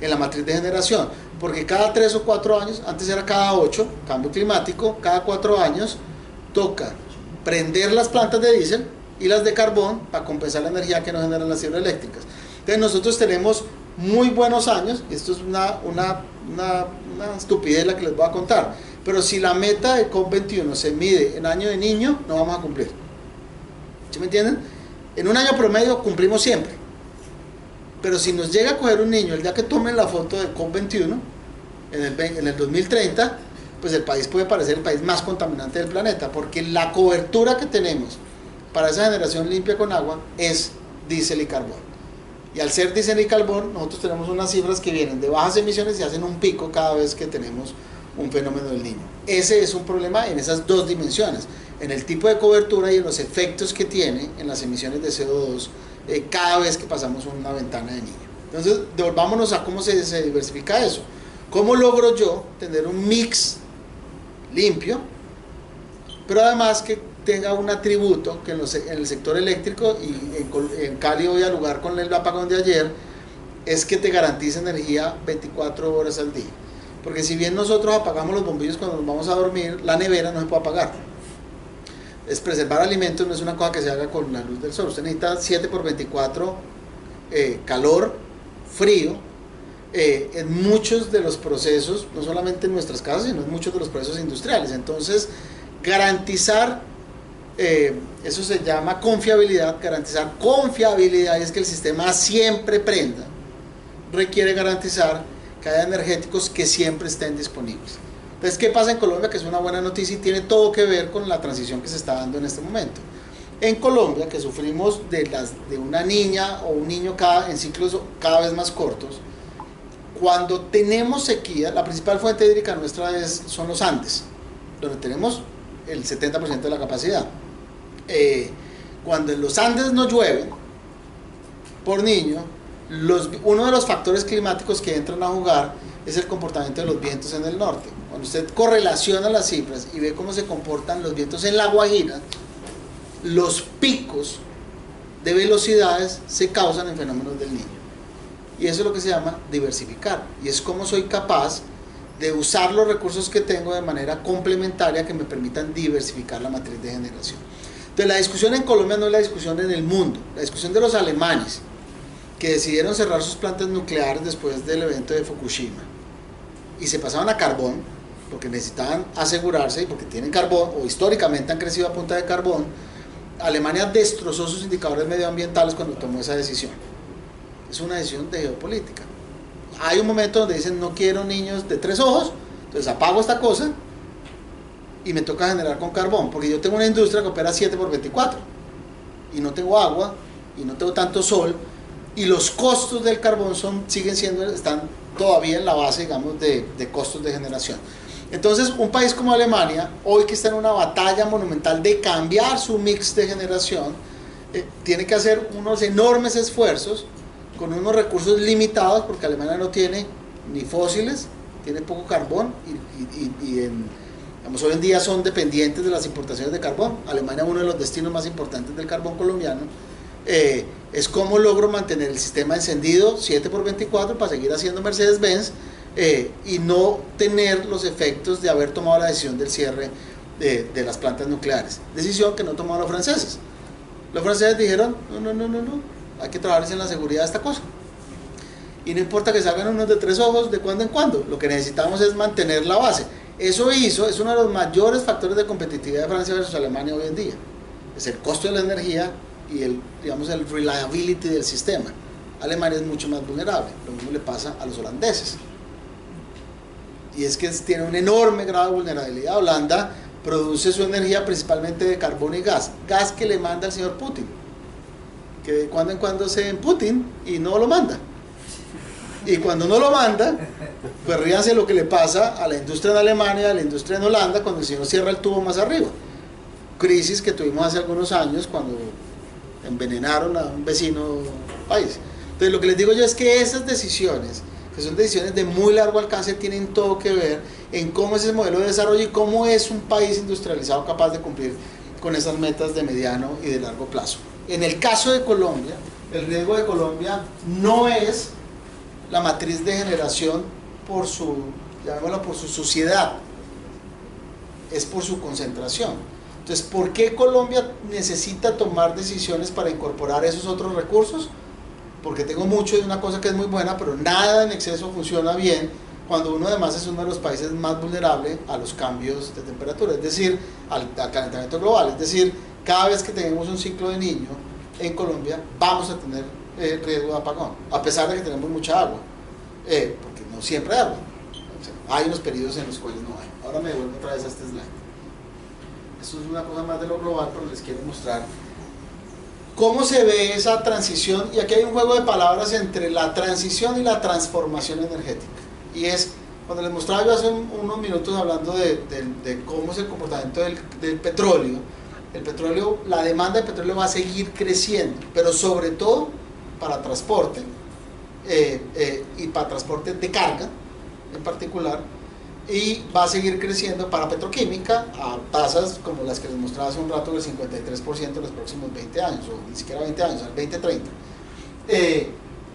B: en la matriz de generación, porque cada 3 o 4 años, antes era cada 8, cambio climático, cada 4 años toca prender las plantas de diésel y las de carbón para compensar la energía que nos generan las hidroeléctricas. Entonces nosotros tenemos muy buenos años, y esto es una estupidez la que les voy a contar, pero si la meta de COP21 se mide en año de niño, no vamos a cumplir. ¿Sí me entienden? En un año promedio cumplimos siempre, pero si nos llega a coger un niño el día que tomen la foto de COP21 en el 2030, pues el país puede parecer el país más contaminante del planeta, porque la cobertura que tenemos para esa generación limpia con agua es diésel y carbón. Y al ser diésel y carbón, nosotros tenemos unas cifras que vienen de bajas emisiones y hacen un pico cada vez que tenemos un fenómeno del niño. Ese es un problema en esas 2 dimensiones, en el tipo de cobertura y en los efectos que tiene en las emisiones de CO2 cada vez que pasamos una ventana de niño. Entonces, devolvámonos a cómo se diversifica eso. ¿Cómo logro yo tener un mix limpio, pero además que tenga un atributo que en el sector eléctrico, y en Cali voy a lugar con el apagón de ayer, es que te garantice energía 24 horas al día? Porque si bien nosotros apagamos los bombillos cuando nos vamos a dormir, la nevera no se puede apagar. Es preservar alimentos, no es una cosa que se haga con la luz del sol. Usted necesita 7×24 calor, frío, en muchos de los procesos, no solamente en nuestras casas, sino en muchos de los procesos industriales. Entonces, garantizar, eso se llama confiabilidad. Garantizar confiabilidad, y es que el sistema siempre prenda, requiere garantizar que haya energéticos que siempre estén disponibles. Entonces, ¿qué pasa en Colombia? Que es una buena noticia y tiene todo que ver con la transición que se está dando en este momento. En Colombia, que sufrimos de una niña o un niño en ciclos cada vez más cortos, cuando tenemos sequía, la principal fuente hídrica nuestra son los Andes, donde tenemos el 70% de la capacidad. cuando en los Andes no llueve por niño, uno de los factores climáticos que entran a jugar es el comportamiento de los vientos en el norte. Cuando usted correlaciona las cifras y ve cómo se comportan los vientos en La Guajira, los picos de velocidades se causan en fenómenos del Niño. Y eso es lo que se llama diversificar. Y es cómo soy capaz de usar los recursos que tengo de manera complementaria que me permitan diversificar la matriz de generación. Entonces la discusión en Colombia no es la discusión en el mundo. La discusión de los alemanes, que decidieron cerrar sus plantas nucleares después del evento de Fukushima y se pasaban a carbón porque necesitaban asegurarse y porque tienen carbón o históricamente han crecido a punta de carbón. Alemania destrozó sus indicadores medioambientales cuando tomó esa decisión. Es una decisión de geopolítica. Hay un momento donde dicen no quiero niños de 3 ojos, entonces apago esta cosa y me toca generar con carbón porque yo tengo una industria que opera 7x24 y no tengo agua y no tengo tanto sol. Y los costos del carbón están todavía en la base, digamos, de costos de generación. Entonces, un país como Alemania, hoy que está en una batalla monumental de cambiar su mix de generación, tiene que hacer unos enormes esfuerzos con unos recursos limitados, porque Alemania no tiene ni fósiles, tiene poco carbón, digamos, hoy en día son dependientes de las importaciones de carbón. Alemania es uno de los destinos más importantes del carbón colombiano. Es cómo logro mantener el sistema encendido 7x24 para seguir haciendo Mercedes-Benz y no tener los efectos de haber tomado la decisión del cierre de las plantas nucleares. Decisión que no tomaron los franceses. Los franceses dijeron, no, hay que trabajar en la seguridad de esta cosa. Y no importa que salgan unos de 3 ojos de cuando en cuando, lo que necesitamos es mantener la base. Eso es uno de los mayores factores de competitividad de Francia versus Alemania hoy en día. Es el costo de la energía y el reliability del sistema. Alemania es mucho más vulnerable, lo mismo le pasa a los holandeses. Y es que tiene un enorme grado de vulnerabilidad. Holanda produce su energía principalmente de carbón y gas que le manda el señor Putin, que de cuando en cuando se en Putin y no lo manda. Y cuando no lo manda, pues ríanse lo que le pasa a la industria en Alemania, a la industria en Holanda, cuando el señor cierra el tubo más arriba. Crisis que tuvimos hace algunos años cuando envenenaron a un vecino país. Entonces lo que les digo yo es que esas decisiones, que son decisiones de muy largo alcance, tienen todo que ver en cómo es ese modelo de desarrollo y cómo es un país industrializado capaz de cumplir con esas metas de mediano y de largo plazo. En el caso de Colombia, el riesgo de Colombia no es la matriz de generación por su, llamémosla, por su suciedad, es por su concentración. Entonces, ¿por qué Colombia necesita tomar decisiones para incorporar esos otros recursos? Porque tengo mucho de una cosa que es muy buena, pero nada en exceso funciona bien cuando uno además es uno de los países más vulnerables a los cambios de temperatura, es decir, al calentamiento global. Es decir, cada vez que tenemos un ciclo de Niño en Colombia, vamos a tener riesgo de apagón, a pesar de que tenemos mucha agua, porque no siempre hay agua. O sea, hay unos periodos en los cuales no hay. Ahora me devuelvo otra vez a este slide. Esto es una cosa más de lo global, pero les quiero mostrar cómo se ve esa transición. Y aquí hay un juego de palabras entre la transición y la transformación energética. Y es, cuando les mostraba yo hace unos minutos hablando de cómo es el comportamiento del petróleo. El petróleo, la demanda de petróleo va a seguir creciendo, pero sobre todo para transporte, y para transporte de carga en particular, y va a seguir creciendo para petroquímica a tasas como las que les mostraba hace un rato, del 53% en los próximos 20 años, o ni siquiera 20 años, al 2030.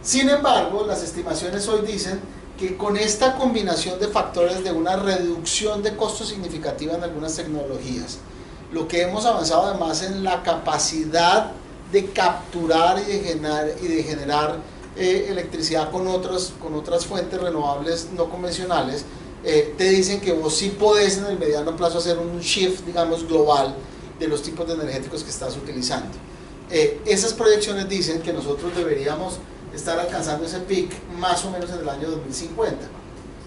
B: Sin embargo, las estimaciones hoy dicen que con esta combinación de factores de una reducción de costos significativa en algunas tecnologías, lo que hemos avanzado además en la capacidad de capturar y de generar electricidad con otras fuentes renovables no convencionales, te dicen que vos sí podés en el mediano plazo hacer un shift, digamos, global de los tipos de energéticos que estás utilizando. Esas proyecciones dicen que nosotros deberíamos estar alcanzando ese peak más o menos en el año 2050,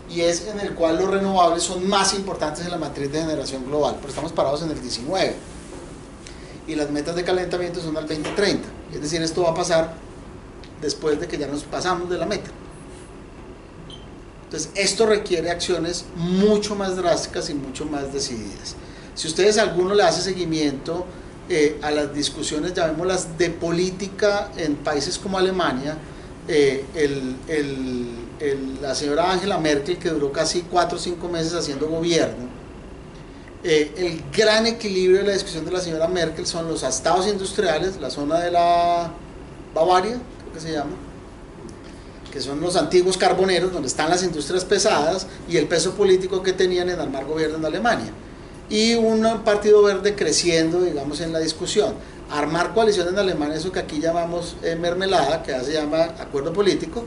B: y es en el cual los renovables son más importantes en la matriz de generación global, pero estamos parados en el 19 y las metas de calentamiento son al 2030, es decir, esto va a pasar después de que ya nos pasamos de la meta. Entonces esto requiere acciones mucho más drásticas y mucho más decididas. Si ustedes a alguno le hace seguimiento a las discusiones, llamémoslas, de política en países como Alemania, la señora Angela Merkel, que duró casi 4 o 5 meses haciendo gobierno, el gran equilibrio de la discusión de la señora Merkel son los estados industriales, la zona de la Bavaria, creo que se llama, que son los antiguos carboneros, donde están las industrias pesadas, y el peso político que tenían en armar gobierno en Alemania. Y un partido verde creciendo, digamos, en la discusión. Armar coalición en Alemania, eso que aquí llamamos mermelada, que ya se llama acuerdo político,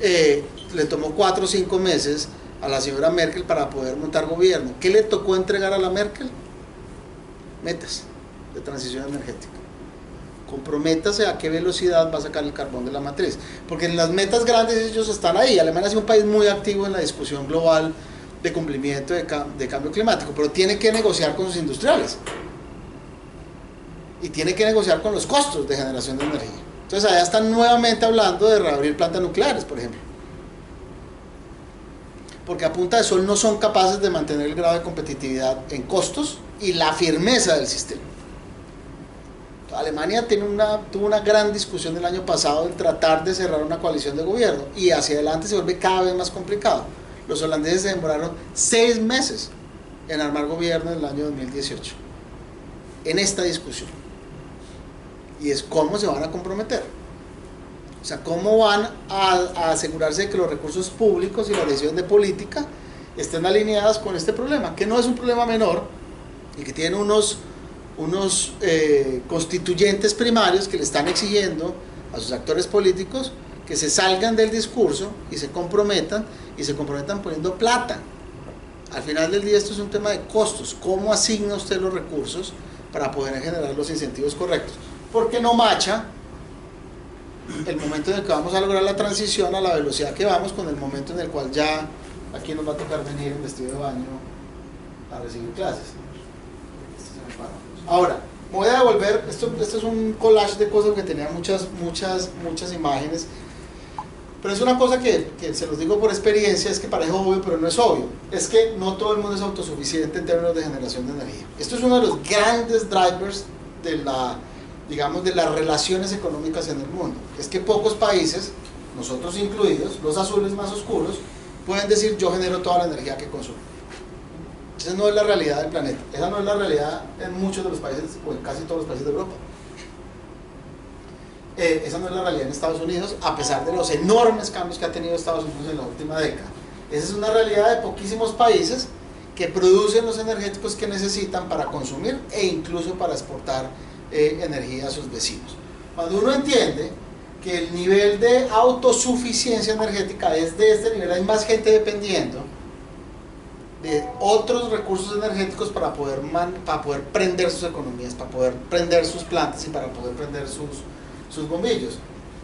B: le tomó 4 o 5 meses a la señora Merkel para poder montar gobierno. ¿Qué le tocó entregar a la Merkel? Metas de transición energética. Comprométase a qué velocidad va a sacar el carbón de la matriz, porque en las metas grandes ellos están ahí. Alemania es un país muy activo en la discusión global de cumplimiento de cambio climático, pero tiene que negociar con sus industriales y tiene que negociar con los costos de generación de energía. Entonces allá están nuevamente hablando de reabrir plantas nucleares, por ejemplo, porque a punta de sol no son capaces de mantener el grado de competitividad en costos y la firmeza del sistema. Alemania tuvo una gran discusión el año pasado en tratar de cerrar una coalición de gobierno, y hacia adelante se vuelve cada vez más complicado. Los holandeses se demoraron 6 meses en armar gobierno en el año 2018 en esta discusión, y es cómo se van a comprometer, o sea, cómo van a asegurarse de que los recursos públicos y las decisiones de política estén alineadas con este problema, que no es un problema menor y que tiene unos constituyentes primarios que le están exigiendo a sus actores políticos que se salgan del discurso y se comprometan poniendo plata. Al final del día esto es un tema de costos. ¿Cómo asigna usted los recursos para poder generar los incentivos correctos? Porque no macha el momento en el que vamos a lograr la transición a la velocidad que vamos con el momento en el cual ya aquí nos va a tocar venir en vestido de baño a recibir clases. Ahora, me voy a devolver, esto es un collage de cosas que tenía muchas imágenes, pero es una cosa que se los digo por experiencia, es que parece obvio, pero no es obvio. Es que no todo el mundo es autosuficiente en términos de generación de energía. Esto es uno de los grandes drivers de las relaciones económicas en el mundo. Es que pocos países, nosotros incluidos, los azules más oscuros, pueden decir: yo genero toda la energía que consumo. Esa no es la realidad del planeta. Esa no es la realidad en muchos de los países, o en casi todos los países de Europa. Esa no es la realidad en Estados Unidos, a pesar de los enormes cambios que ha tenido Estados Unidos en la última década. Esa es una realidad de poquísimos países que producen los energéticos que necesitan para consumir e incluso para exportar energía a sus vecinos. Cuando uno entiende que el nivel de autosuficiencia energética es de este nivel, hay más gente dependiendo de otros recursos energéticos para poder prender sus economías, para poder prender sus plantas y para poder prender sus bombillos.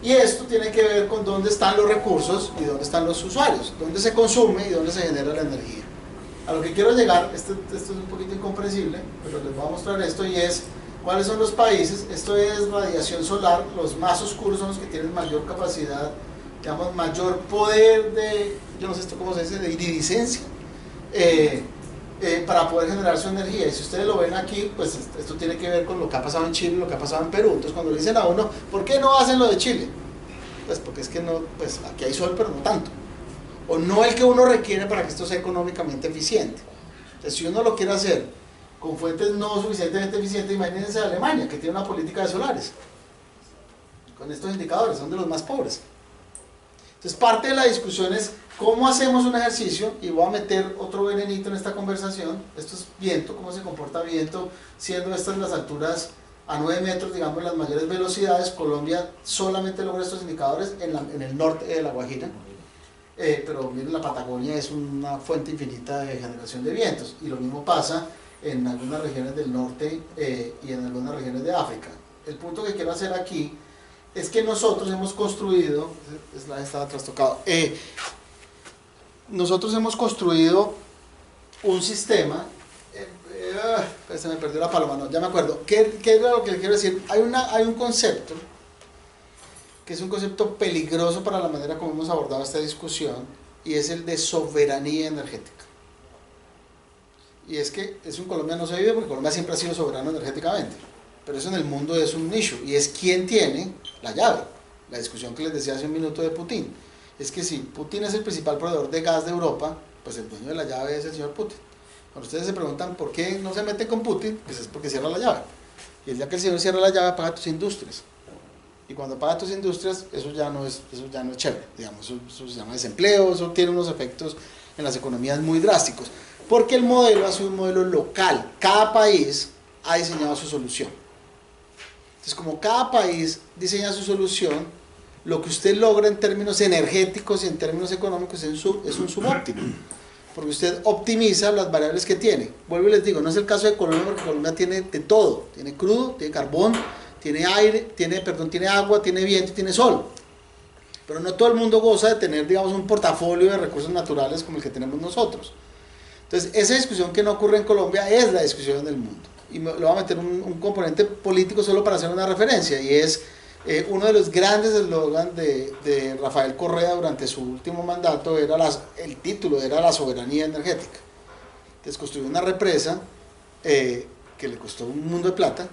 B: Y esto tiene que ver con dónde están los recursos y dónde están los usuarios, dónde se consume y dónde se genera la energía. A lo que quiero llegar, esto es un poquito incomprensible, pero les voy a mostrar esto, y es cuáles son los países. Esto es radiación solar. Los más oscuros son los que tienen mayor capacidad, digamos, mayor poder de, yo no sé esto cómo se dice, de iridiscencia, para poder generar su energía. Y si ustedes lo ven aquí, pues esto tiene que ver con lo que ha pasado en Chile y lo que ha pasado en Perú. Entonces cuando le dicen a uno: ¿por qué no hacen lo de Chile? Pues porque es que no, pues aquí hay sol, pero no tanto, o no el que uno requiere para que esto sea económicamente eficiente. Entonces, si uno lo quiere hacer con fuentes no suficientemente eficientes, imagínense Alemania, que tiene una política de solares con estos indicadores, son de los más pobres. Entonces parte de la discusión es cómo hacemos un ejercicio, y voy a meter otro venenito en esta conversación. Esto es viento, cómo se comporta viento, siendo estas las alturas a 9 metros, digamos, las mayores velocidades. Colombia solamente logra estos indicadores en el norte de La Guajira, pero miren, la Patagonia es una fuente infinita de generación de vientos, y lo mismo pasa en algunas regiones del norte y en algunas regiones de África. El punto que quiero hacer aquí es que nosotros hemos construido, estaba trastocado, nosotros hemos construido un sistema, se me perdió la paloma, no, ya me acuerdo. ¿Qué es lo que le quiero decir? Hay un concepto que es un concepto peligroso para la manera como hemos abordado esta discusión, y es el de soberanía energética. Y es que eso en Colombia no se vive, porque Colombia siempre ha sido soberano energéticamente, pero eso en el mundo es un nicho, y es quién tiene la llave. La discusión que les decía hace un minuto de Putin, es que si Putin es el principal proveedor de gas de Europa, pues el dueño de la llave es el señor Putin. Cuando ustedes se preguntan por qué no se meten con Putin, pues es porque cierra la llave. Y el día que el señor cierra la llave, apaga tus industrias. Y cuando apaga tus industrias, eso ya no es chévere. Digamos, eso se llama desempleo, eso tiene unos efectos en las economías muy drásticos. Porque el modelo ha sido un modelo local. Cada país ha diseñado su solución. Entonces, como cada país diseña su solución, lo que usted logra en términos energéticos y en términos económicos es un subóptimo. Porque usted optimiza las variables que tiene. Vuelvo y les digo, no es el caso de Colombia, porque Colombia tiene de todo. Tiene crudo, tiene carbón, tiene aire, tiene agua, tiene viento, tiene sol. Pero no todo el mundo goza de tener, digamos, un portafolio de recursos naturales como el que tenemos nosotros. Entonces, esa discusión que no ocurre en Colombia es la discusión del mundo. Y le voy a meter un componente político solo para hacer una referencia, y es uno de los grandes eslogans de Rafael Correa durante su último mandato, el título era la soberanía energética. Entonces construyó una represa que le costó un mundo de plata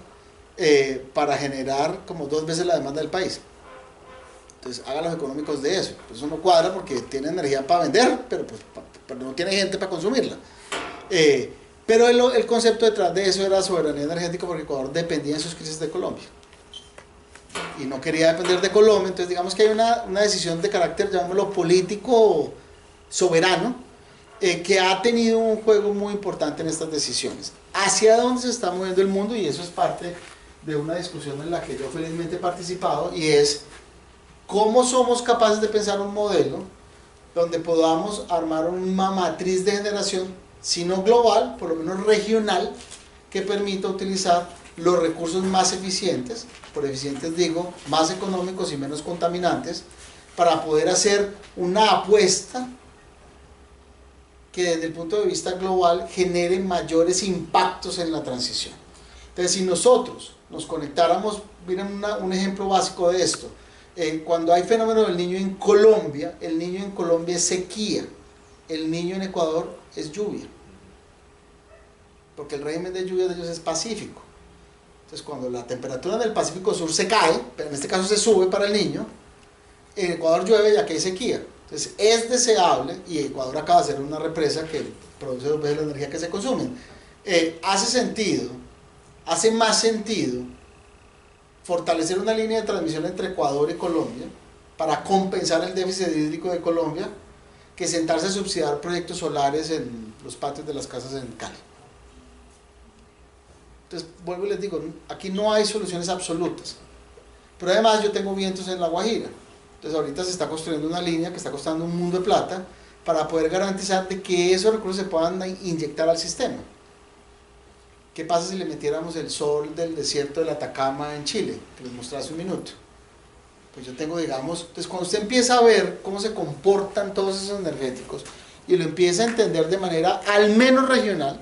B: para generar como 2 veces la demanda del país. Entonces haga los económicos de eso. Pues eso no cuadra porque tiene energía para vender, pero no tiene gente para consumirla. Pero el concepto detrás de eso era soberanía energética, porque Ecuador dependía en sus crisis de Colombia. Y no quería depender de Colombia. Entonces digamos que hay una decisión de carácter, llamémoslo político soberano, que ha tenido un juego muy importante en estas decisiones. ¿Hacia dónde se está moviendo el mundo? Y eso es parte de una discusión en la que yo felizmente he participado, y es cómo somos capaces de pensar un modelo donde podamos armar una matriz de generación, si no global, por lo menos regional, que permita utilizar los recursos más eficientes, por eficientes digo, más económicos y menos contaminantes, para poder hacer una apuesta que desde el punto de vista global genere mayores impactos en la transición. Entonces, si nosotros nos conectáramos, miren un ejemplo básico de esto, cuando hay fenómeno del Niño en Colombia, el Niño en Colombia es sequía, el Niño en Ecuador es lluvia, porque el régimen de lluvia de ellos es pacífico. Entonces, cuando la temperatura del Pacífico Sur se cae, pero en este caso se sube para el Niño, en Ecuador llueve ya que hay sequía. Entonces, es deseable, y Ecuador acaba de hacer una represa que produce 2 veces la energía que se consume. Hace más sentido fortalecer una línea de transmisión entre Ecuador y Colombia para compensar el déficit hídrico de Colombia, que sentarse a subsidiar proyectos solares en los patios de las casas en Cali. Entonces, vuelvo y les digo, aquí no hay soluciones absolutas. Pero además yo tengo vientos en La Guajira. Entonces ahorita se está construyendo una línea que está costando un mundo de plata para poder garantizar de que esos recursos se puedan inyectar al sistema. ¿Qué pasa si le metiéramos el sol del desierto del Atacama en Chile? Que les mostré hace un minuto. Pues yo tengo, digamos, entonces cuando usted empieza a ver cómo se comportan todos esos energéticos y lo empieza a entender de manera al menos regional,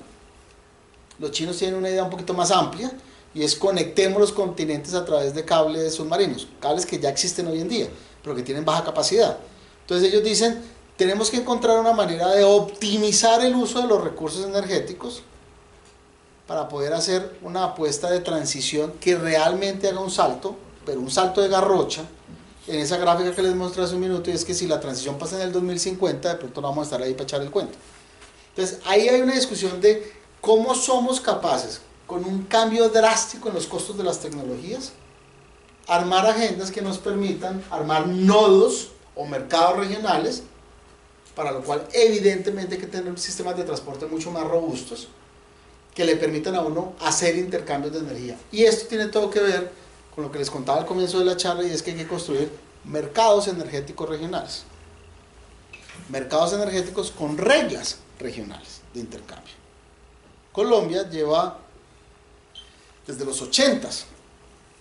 B: los chinos tienen una idea un poquito más amplia, y es conectemos los continentes a través de cables submarinos, cables que ya existen hoy en día, pero que tienen baja capacidad. Entonces ellos dicen, tenemos que encontrar una manera de optimizar el uso de los recursos energéticos para poder hacer una apuesta de transición que realmente haga un salto, pero un salto de garrocha, en esa gráfica que les mostré hace un minuto, y es que si la transición pasa en el 2050, de pronto no vamos a estar ahí para echar el cuento. Entonces ahí hay una discusión de cómo somos capaces, con un cambio drástico en los costos de las tecnologías, armar agendas que nos permitan armar nodos o mercados regionales, para lo cual evidentemente hay que tener sistemas de transporte mucho más robustos, que le permitan a uno hacer intercambios de energía. Y esto tiene todo que ver con lo que les contaba al comienzo de la charla, y es que hay que construir mercados energéticos regionales. Mercados energéticos con reglas regionales de intercambio. Colombia lleva desde los 80s,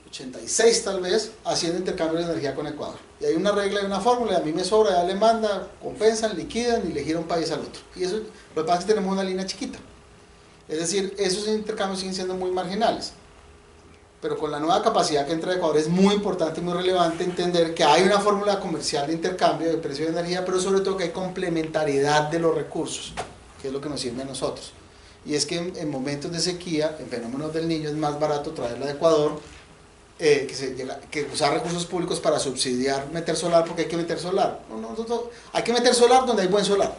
B: 86 tal vez, haciendo intercambio de energía con Ecuador. Y hay una regla y una fórmula, y a mí me sobra, ya le manda, compensan, liquidan y le gira un país al otro. Y eso, lo que pasa es que tenemos una línea chiquita. Es decir, esos intercambios siguen siendo muy marginales. Pero con la nueva capacidad que entra de Ecuador es muy importante y muy relevante entender que hay una fórmula comercial de intercambio de precio de energía, pero sobre todo que hay complementariedad de los recursos, que es lo que nos sirve a nosotros. y es que en momentos de sequía, en fenómenos del Niño, es más barato traerla de Ecuador que usar recursos públicos para subsidiar meter solar, porque hay que meter solar. Hay que meter solar donde hay buen solar.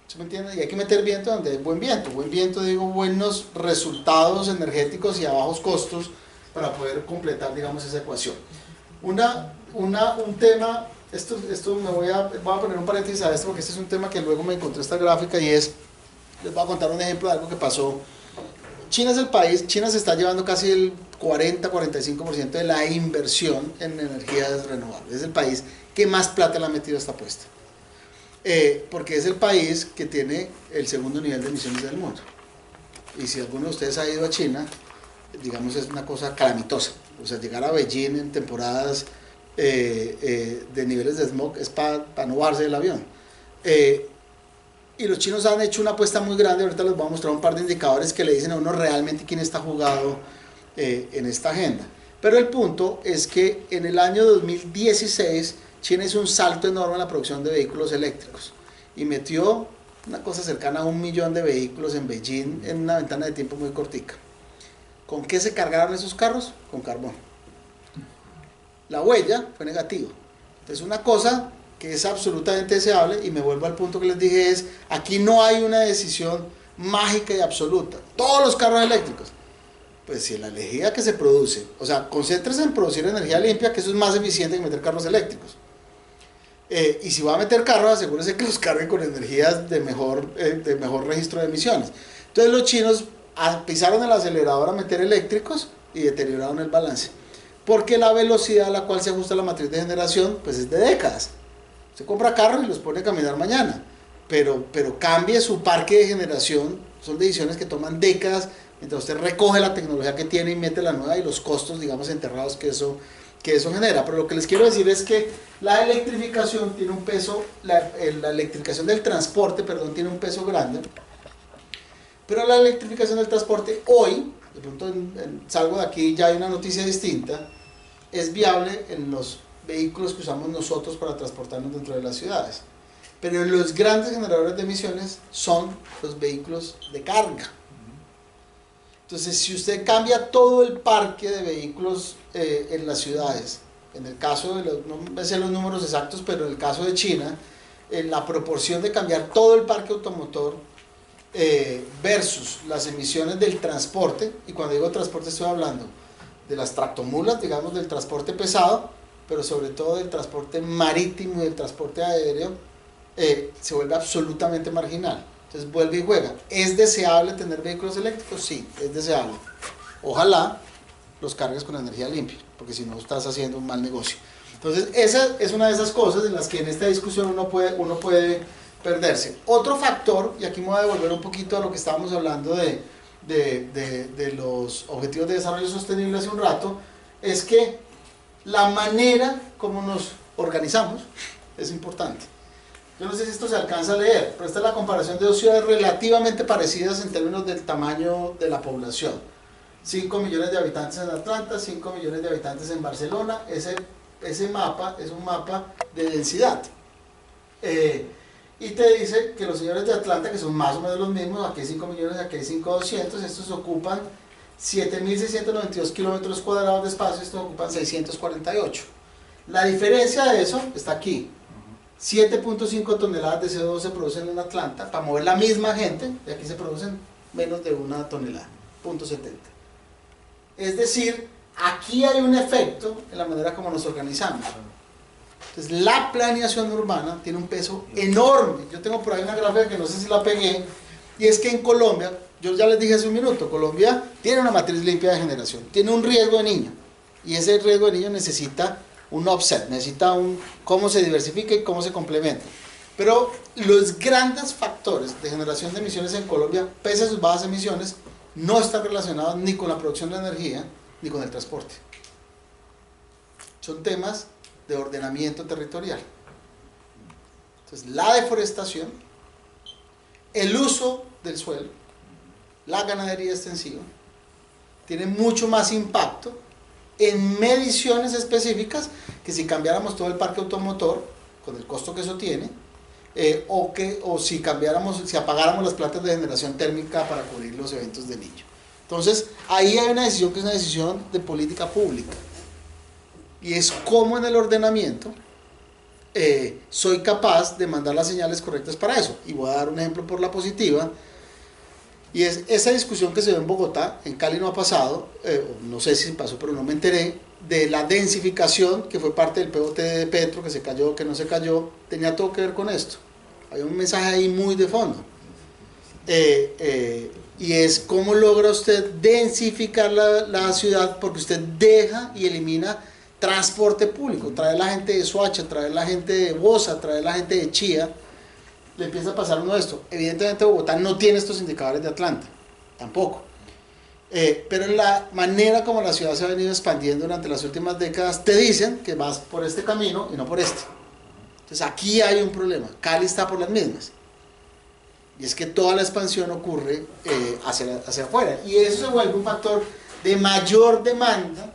B: ¿Se me entiende? Y hay que meter viento donde hay buen viento. Buen viento, digo, buenos resultados energéticos y a bajos costos para poder completar, digamos, esa ecuación. Un tema, esto voy a poner un paréntesis a esto porque este es un tema que luego me encontré esta gráfica y les voy a contar un ejemplo de algo que pasó. China es el país, China se está llevando casi el 40-45% de la inversión en energías renovables. Es el país que más plata le ha metido a esta apuesta. Porque es el país que tiene el segundo nivel de emisiones del mundo. Y si alguno de ustedes ha ido a China, digamos, es una cosa calamitosa. O sea, llegar a Beijing en temporadas de niveles de smog es para no bajarse del avión. Y los chinos han hecho una apuesta muy grande. Ahorita les voy a mostrar un par de indicadores que le dicen a uno realmente quién está jugado en esta agenda. Pero el punto es que en el año 2016 China hizo un salto enorme en la producción de vehículos eléctricos y metió una cosa cercana a 1 millón de vehículos en Beijing en una ventana de tiempo muy cortica. ¿Con qué se cargaron esos carros? Con carbón. La huella fue negativa. Entonces una cosa que es absolutamente deseable, y me vuelvo al punto que les dije, es aquí no hay una decisión mágica y absoluta. Todos los carros eléctricos, pues si la energía que se produce, o sea, concéntrese en producir energía limpia, que eso es más eficiente que meter carros eléctricos. Y si va a meter carros, asegúrese que los carguen con energías de mejor registro de emisiones. Entonces los chinos pisaron el acelerador a meter eléctricos y deterioraron el balance. Porque la velocidad a la cual se ajusta la matriz de generación, pues es de décadas. Se compra carros y los pone a caminar mañana. Pero cambie su parque de generación, son decisiones que toman décadas, mientras usted recoge la tecnología que tiene y mete la nueva y los costos, digamos, enterrados que eso genera. Pero lo que les quiero decir es que la electrificación tiene un peso, la electrificación del transporte, perdón, tiene un peso grande, pero la electrificación del transporte hoy, de pronto salgo de aquí y ya hay una noticia distinta, es viable en los vehículos que usamos nosotros para transportarnos dentro de las ciudades. Pero los grandes generadores de emisiones son los vehículos de carga. Entonces, si usted cambia todo el parque de vehículos en las ciudades, en el caso de no me sé los números exactos, pero en el caso de China, la proporción de cambiar todo el parque automotor versus las emisiones del transporte, y cuando digo transporte estoy hablando de las tractomulas, digamos, del transporte pesado, pero sobre todo del transporte marítimo y del transporte aéreo, se vuelve absolutamente marginal. Entonces vuelve y juega. ¿Es deseable tener vehículos eléctricos? Sí, es deseable. Ojalá los cargues con energía limpia, porque si no estás haciendo un mal negocio. Entonces esa es una de esas cosas en las que en esta discusión uno puede perderse. Otro factor, y aquí me voy a devolver un poquito a lo que estábamos hablando de los objetivos de desarrollo sostenible hace un rato, es que la manera como nos organizamos es importante. Yo no sé si esto se alcanza a leer, pero esta es la comparación de dos ciudades relativamente parecidas en términos del tamaño de la población. 5 millones de habitantes en Atlanta, 5 millones de habitantes en Barcelona. Ese mapa es un mapa de densidad. Y te dice que los señores de Atlanta, que son más o menos los mismos, aquí hay 5 millones, aquí hay 5.200, estos ocupan 7.692 kilómetros cuadrados de espacio, estos ocupan 648. La diferencia de eso está aquí. 7.5 toneladas de CO2 se producen en Atlanta para mover la misma gente, y aquí se producen menos de 1 tonelada, 0.70. Es decir, aquí hay un efecto en la manera como nos organizamos. Entonces, la planeación urbana tiene un peso enorme. Yo tengo por ahí una gráfica que no sé si la pegué, y es que en Colombia, yo ya les dije hace un minuto, Colombia tiene una matriz limpia de generación, tiene un riesgo de niño, y ese riesgo de niño necesita un offset, necesita cómo se diversifica y cómo se complementa. Pero los grandes factores de generación de emisiones en Colombia, pese a sus bajas emisiones, no están relacionados ni con la producción de energía ni con el transporte. Son temas de ordenamiento territorial. Entonces, la deforestación, el uso del suelo, la ganadería extensiva, tiene mucho más impacto en mediciones específicas que si cambiáramos todo el parque automotor, con el costo que eso tiene, o si cambiáramos, si apagáramos las plantas de generación térmica para cubrir los eventos de niño. Entonces, ahí hay una decisión que es una decisión de política pública, y es cómo en el ordenamiento soy capaz de mandar las señales correctas para eso. Y voy a dar un ejemplo por la positiva, y es esa discusión que se ve en Bogotá. En Cali no ha pasado, no sé si pasó, pero no me enteré, de la densificación, que fue parte del POT de Petro, que se cayó, que no se cayó, tenía todo que ver con esto. Hay un mensaje ahí muy de fondo. Y es cómo logra usted densificar la ciudad, porque usted deja y elimina transporte público, trae la gente de Soacha, trae la gente de Bosa, trae la gente de Chía. Le empieza a pasar uno de esto. Evidentemente Bogotá no tiene estos indicadores de Atlanta, tampoco. Pero en la manera como la ciudad se ha venido expandiendo durante las últimas décadas, te dicen que vas por este camino y no por este. Entonces aquí hay un problema. Cali está por las mismas. Y es que toda la expansión ocurre hacia afuera. Y eso se vuelve un factor de mayor demanda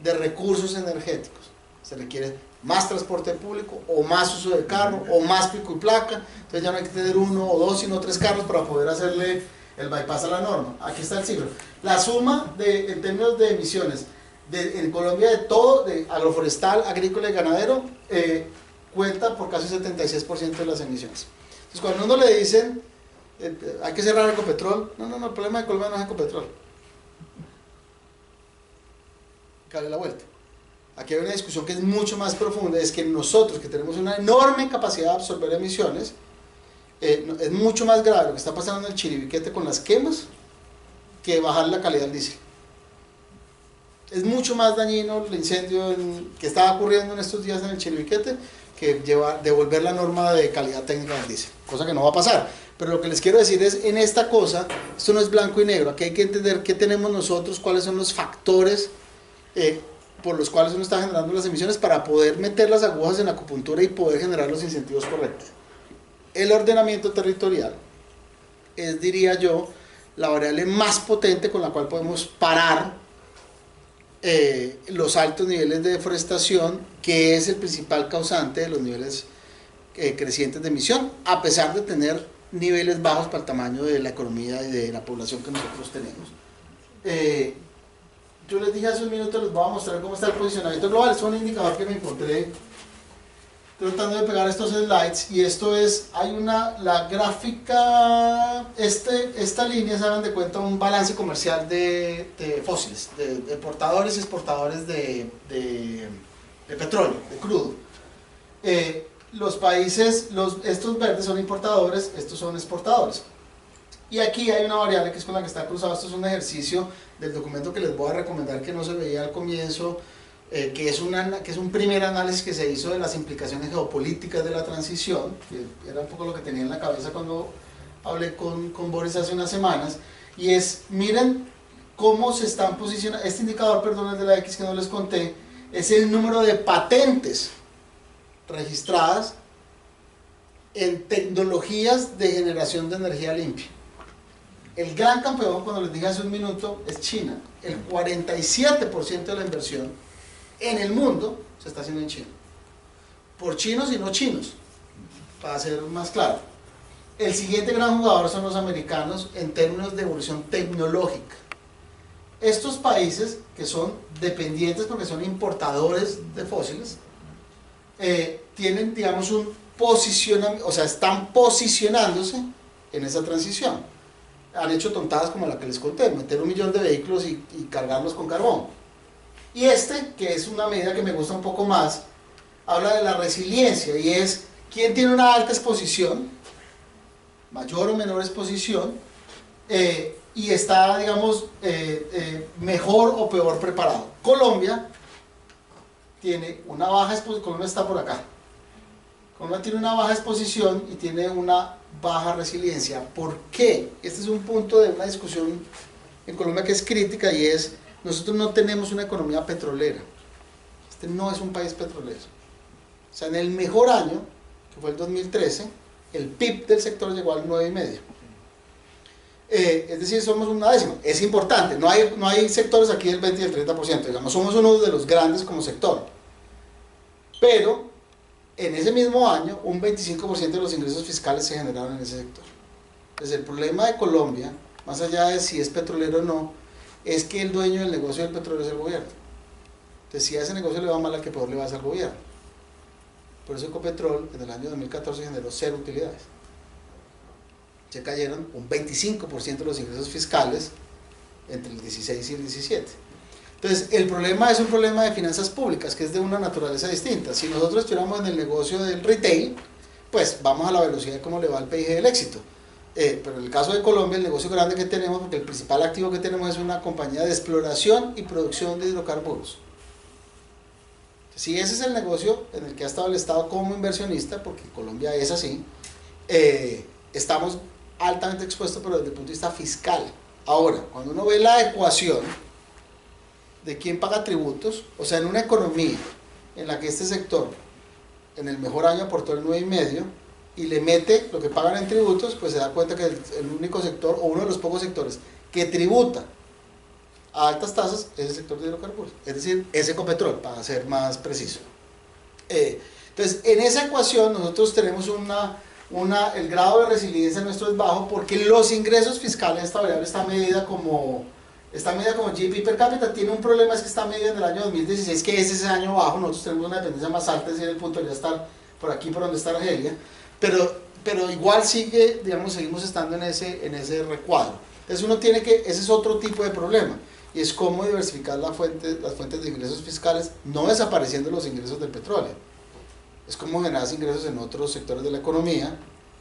B: de recursos energéticos. Se requiere más transporte público, o más uso de carro, o más pico y placa. Entonces ya no hay que tener uno o dos, sino tres carros para poder hacerle el bypass a la norma. Aquí está el cifro. La suma en términos de emisiones en Colombia, de todo, de agroforestal, agrícola y ganadero, cuenta por casi 76% de las emisiones. Entonces cuando uno le dicen hay que cerrar Ecopetrol, no, el problema de Colombia no es Ecopetrol. Dale la vuelta. Aquí hay una discusión que es mucho más profunda, es que nosotros, que tenemos una enorme capacidad de absorber emisiones, es mucho más grave lo que está pasando en el Chiribiquete con las quemas que bajar la calidad del diésel. Es mucho más dañino el incendio que estaba ocurriendo en estos días en el Chiribiquete que devolver la norma de calidad técnica del diésel, cosa que no va a pasar. Pero lo que les quiero decir es, en esta cosa, esto no es blanco y negro, aquí hay que entender qué tenemos nosotros, cuáles son los factores por los cuales uno está generando las emisiones, para poder meter las agujas en la acupuntura y poder generar los incentivos correctos. El ordenamiento territorial es, diría yo, la variable más potente con la cual podemos parar los altos niveles de deforestación, que es el principal causante de los niveles crecientes de emisión, a pesar de tener niveles bajos para el tamaño de la economía y de la población que nosotros tenemos. Yo les dije hace un minuto, les voy a mostrar cómo está el posicionamiento global. Es un indicador que me encontré tratando de pegar estos slides, y esto es, la gráfica, esta línea, se dan de cuenta, un balance comercial de fósiles, de importadores y exportadores de petróleo, de crudo. Los países, estos verdes son importadores, estos son exportadores. Y aquí hay una variable que es con la que está cruzado. Esto es un ejercicio del documento que les voy a recomendar, que no se veía al comienzo, que es un primer análisis que se hizo de las implicaciones geopolíticas de la transición, que era un poco lo que tenía en la cabeza cuando hablé con Boris hace unas semanas. Y es, miren cómo se están posicionando. Este indicador, perdón, el de la X que no les conté, es el número de patentes registradas en tecnologías de generación de energía limpia. El gran campeón, cuando les dije hace un minuto, es China. El 47% de la inversión en el mundo se está haciendo en China. Por chinos y no chinos, para ser más claro. El siguiente gran jugador son los americanos en términos de evolución tecnológica. Estos países, que son dependientes porque son importadores de fósiles, tienen, digamos, un posicionamiento, o sea, están posicionándose en esa transición. Han hecho tontadas como la que les conté, meter 1 millón de vehículos y cargarlos con carbón. Y que es una medida que me gusta un poco más, habla de la resiliencia, y es quién tiene una alta exposición, mayor o menor exposición, y está, digamos, mejor o peor preparado. Colombia tiene una baja exposición, Colombia está por acá. Colombia tiene una baja exposición y tiene una baja resiliencia. ¿Por qué? Este es un punto de una discusión en Colombia que es crítica, y es, nosotros no tenemos una economía petrolera. Este no es un país petrolero. O sea, en el mejor año, que fue el 2013, el PIB del sector llegó al 9,5. Es decir, somos una décima. Es importante, no hay sectores aquí del 20 y del 30%, digamos, somos uno de los grandes como sector. Pero en ese mismo año un 25% de los ingresos fiscales se generaron en ese sector. Entonces el problema de Colombia, más allá de si es petrolero o no, es que el dueño del negocio del petróleo es el gobierno. Entonces si a ese negocio le va mal, al que peor le va a hacer al gobierno. Por eso Ecopetrol en el año 2014 generó 0 utilidades. Se cayeron un 25% de los ingresos fiscales entre el 16 y el 17. Entonces, el problema es un problema de finanzas públicas, que es de una naturaleza distinta. Si nosotros estuviéramos en el negocio del retail, pues vamos a la velocidad de cómo le va el PIG del éxito. Pero en el caso de Colombia, el negocio grande que tenemos, porque el principal activo que tenemos es una compañía de exploración y producción de hidrocarburos. Si ese es el negocio en el que ha estado el Estado como inversionista, porque Colombia es así, estamos altamente expuestos, pero desde el punto de vista fiscal. Ahora, cuando uno ve la ecuación de quién paga tributos, o sea, en una economía en la que este sector en el mejor año aportó el 9,5 y le mete lo que pagan en tributos, pues se da cuenta que el único sector, o uno de los pocos sectores que tributa a altas tasas es el sector de hidrocarburos, es decir, es Ecopetrol, para ser más preciso. Entonces, en esa ecuación nosotros tenemos el grado de resiliencia nuestro es bajo, porque los ingresos fiscales, esta variable está medida como GDP per cápita. Tiene un problema, es que está medida en el año 2016, que es ese año bajo. Nosotros tenemos una dependencia más alta, es decir, el punto debería estar por aquí, por donde está Argelia, pero igual sigue, digamos, seguimos estando en ese recuadro. Entonces uno tiene que, ese es otro tipo de problema, y es cómo diversificar las fuentes de ingresos fiscales, no desapareciendo los ingresos del petróleo. Es como generar ingresos en otros sectores de la economía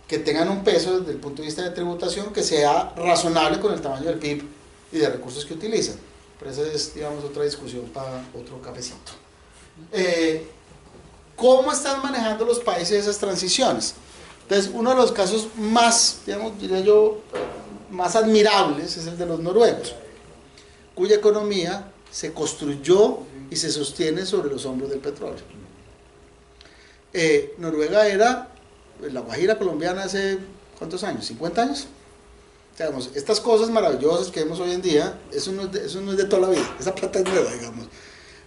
B: que tengan un peso desde el punto de vista de tributación que sea razonable con el tamaño del PIB y de recursos que utilizan. Pero esa es, digamos, otra discusión para otro cafecito. ¿Cómo están manejando los países esas transiciones? Entonces, uno de los casos más, digamos, diría yo, más admirables es el de los noruegos, cuya economía se construyó y se sostiene sobre los hombros del petróleo. Noruega era la Guajira colombiana hace, ¿cuántos años? ¿50 años? Digamos, estas cosas maravillosas que vemos hoy en día, eso no es de toda la vida, esa plata es nueva, digamos.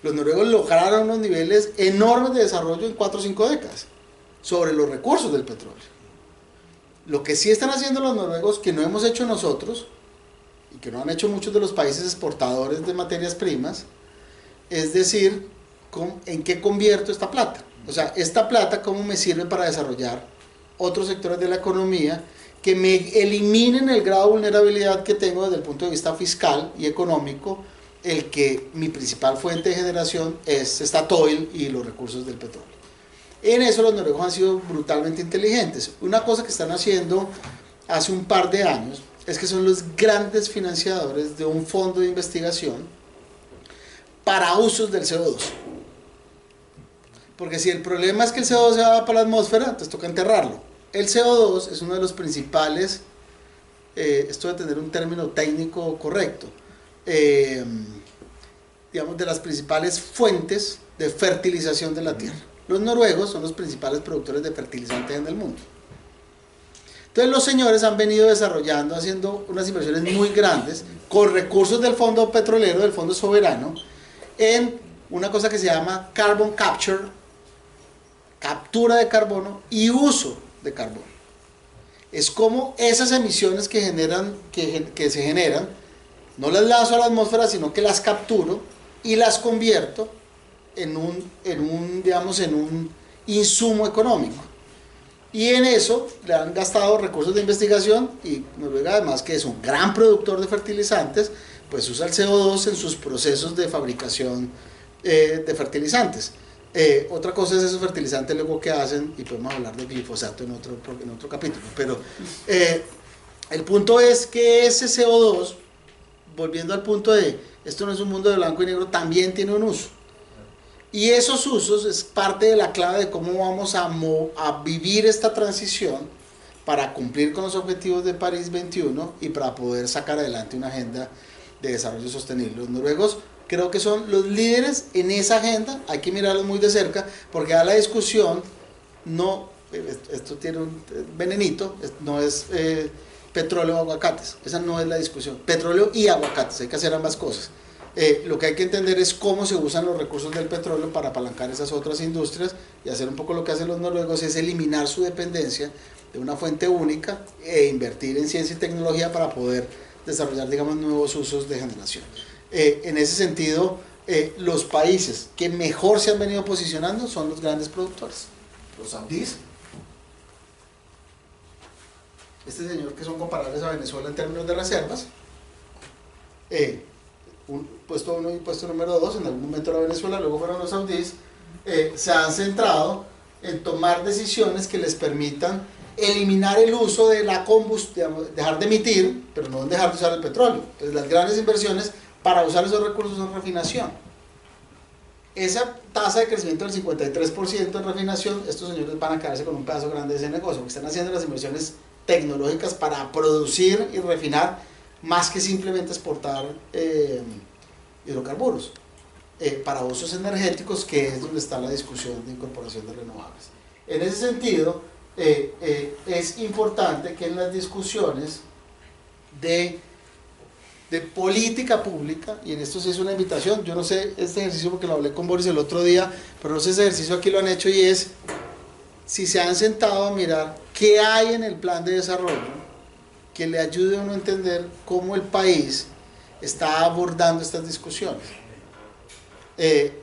B: Los noruegos lograron unos niveles enormes de desarrollo en 4 o 5 décadas sobre los recursos del petróleo. Lo que sí están haciendo los noruegos, que no hemos hecho nosotros, y que no han hecho muchos de los países exportadores de materias primas, es decir, ¿en qué convierto esta plata? O sea, esta plata, ¿cómo me sirve para desarrollar otros sectores de la economía que me eliminen el grado de vulnerabilidad que tengo desde el punto de vista fiscal y económico, el que mi principal fuente de generación es Statoil y los recursos del petróleo? En eso los noruegos han sido brutalmente inteligentes. Una cosa que están haciendo hace un par de años es que son los grandes financiadores de un fondo de investigación para usos del CO2. Porque si el problema es que el CO2 se va para la atmósfera, entonces toca enterrarlo. El CO2 es uno de los principales, esto de tener un término técnico correcto, digamos, de las principales fuentes de fertilización de la tierra. Los noruegos son los principales productores de fertilizantes en el mundo. Entonces los señores han venido desarrollando, haciendo unas inversiones muy grandes con recursos del fondo petrolero, del fondo soberano, en una cosa que se llama carbon capture, captura de carbono y uso de carbono. Es como esas emisiones que se generan, no las lanzo a la atmósfera, sino que las capturo y las convierto en un insumo económico. Y en eso le han gastado recursos de investigación, y Noruega, además que es un gran productor de fertilizantes, pues usa el CO2 en sus procesos de fabricación de fertilizantes. Otra cosa es esos fertilizantes luego que hacen, y podemos hablar de glifosato en otro capítulo, pero el punto es que ese CO2, volviendo al punto de esto no es un mundo de blanco y negro, también tiene un uso. Y esos usos es parte de la clave de cómo vamos a vivir esta transición para cumplir con los objetivos de París 21 y para poder sacar adelante una agenda de desarrollo sostenible. Los noruegos creo que son los líderes en esa agenda, hay que mirarlos muy de cerca, porque a la discusión, no, esto tiene un venenito, no es petróleo o aguacates, esa no es la discusión, petróleo y aguacates, hay que hacer ambas cosas. Lo que hay que entender es cómo se usan los recursos del petróleo para apalancar esas otras industrias, y hacer un poco lo que hacen los noruegos, es eliminar su dependencia de una fuente única e invertir en ciencia y tecnología para poder desarrollar, digamos, nuevos usos de generación. En ese sentido, los países que mejor se han venido posicionando son los grandes productores, los saudíes. Este señor, que son comparables a Venezuela en términos de reservas, puesto 1 y puesto número 2, en algún momento era Venezuela, luego fueron los saudíes, se han centrado en tomar decisiones que les permitan eliminar el uso de la combustión, dejar de emitir, pero no dejar de usar el petróleo. Entonces las grandes inversiones para usar esos recursos son refinación. Esa tasa de crecimiento del 53% en refinación, estos señores van a quedarse con un pedazo grande de ese negocio, porque están haciendo las inversiones tecnológicas para producir y refinar, más que simplemente exportar hidrocarburos, para usos energéticos, que es donde está la discusión de incorporación de renovables. En ese sentido, es importante que en las discusiones de política pública, y en esto sí es una invitación, yo no sé este ejercicio porque lo hablé con Boris el otro día, pero no sé, ese ejercicio aquí lo han hecho, y es si se han sentado a mirar qué hay en el plan de desarrollo que le ayude a uno a entender cómo el país está abordando estas discusiones.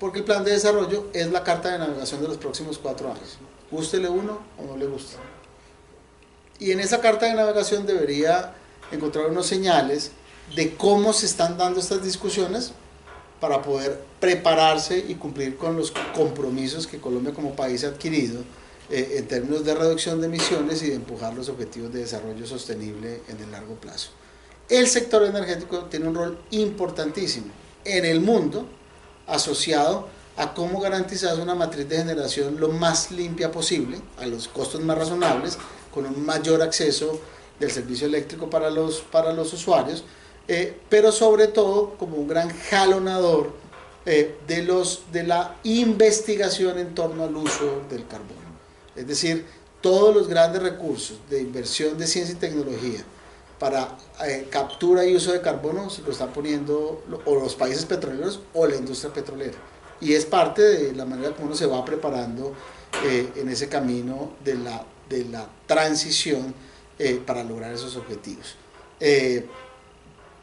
B: Porque el plan de desarrollo es la carta de navegación de los próximos 4 años. Gústele uno o no le guste. Y en esa carta de navegación debería encontrar unos señales de cómo se están dando estas discusiones para poder prepararse y cumplir con los compromisos que Colombia como país ha adquirido en términos de reducción de emisiones y de empujar los objetivos de desarrollo sostenible en el largo plazo. El sector energético tiene un rol importantísimo en el mundo, asociado a cómo garantizar una matriz de generación lo más limpia posible, a los costos más razonables, con un mayor acceso del servicio eléctrico para los usuarios, pero sobre todo como un gran jalonador de la investigación en torno al uso del carbono. Es decir, todos los grandes recursos de inversión de ciencia y tecnología para captura y uso de carbono se lo están poniendo o los países petroleros o la industria petrolera. Y es parte de la manera como uno se va preparando en ese camino de la transición para lograr esos objetivos.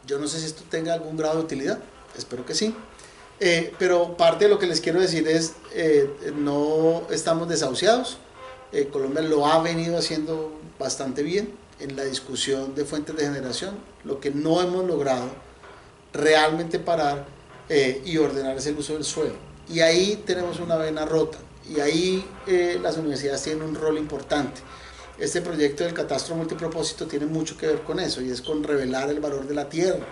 B: Yo no sé si esto tenga algún grado de utilidad, espero que sí. Pero parte de lo que les quiero decir es, no estamos desahuciados. Colombia lo ha venido haciendo bastante bien en la discusión de fuentes de generación. Lo que no hemos logrado realmente parar y ordenar es el uso del suelo. Y ahí tenemos una vena rota, y ahí las universidades tienen un rol importante. Este proyecto del catastro multipropósito tiene mucho que ver con eso, y es con revelar el valor de la tierra.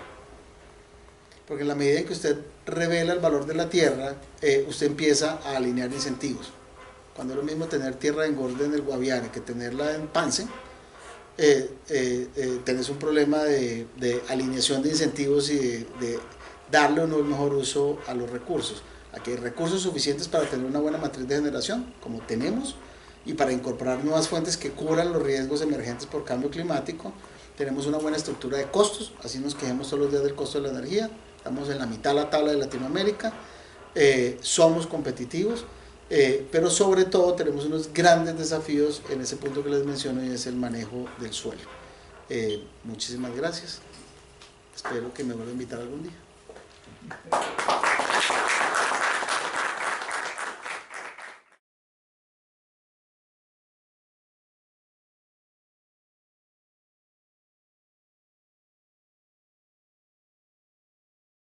B: Porque en la medida en que usted revela el valor de la tierra, usted empieza a alinear incentivos. Cuando es lo mismo tener tierra engorde en el Guaviare que tenerla en Pance, tenés un problema de alineación de incentivos y de darle o no el mejor uso a los recursos. Aquí hay recursos suficientes para tener una buena matriz de generación, como tenemos, y para incorporar nuevas fuentes que cubran los riesgos emergentes por cambio climático. Tenemos una buena estructura de costos, así nos quejemos todos los días del costo de la energía, estamos en la mitad de la tabla de Latinoamérica, somos competitivos, pero sobre todo tenemos unos grandes desafíos en ese punto que les menciono, y es el manejo del suelo. Muchísimas gracias, espero que me vuelvan a invitar algún día.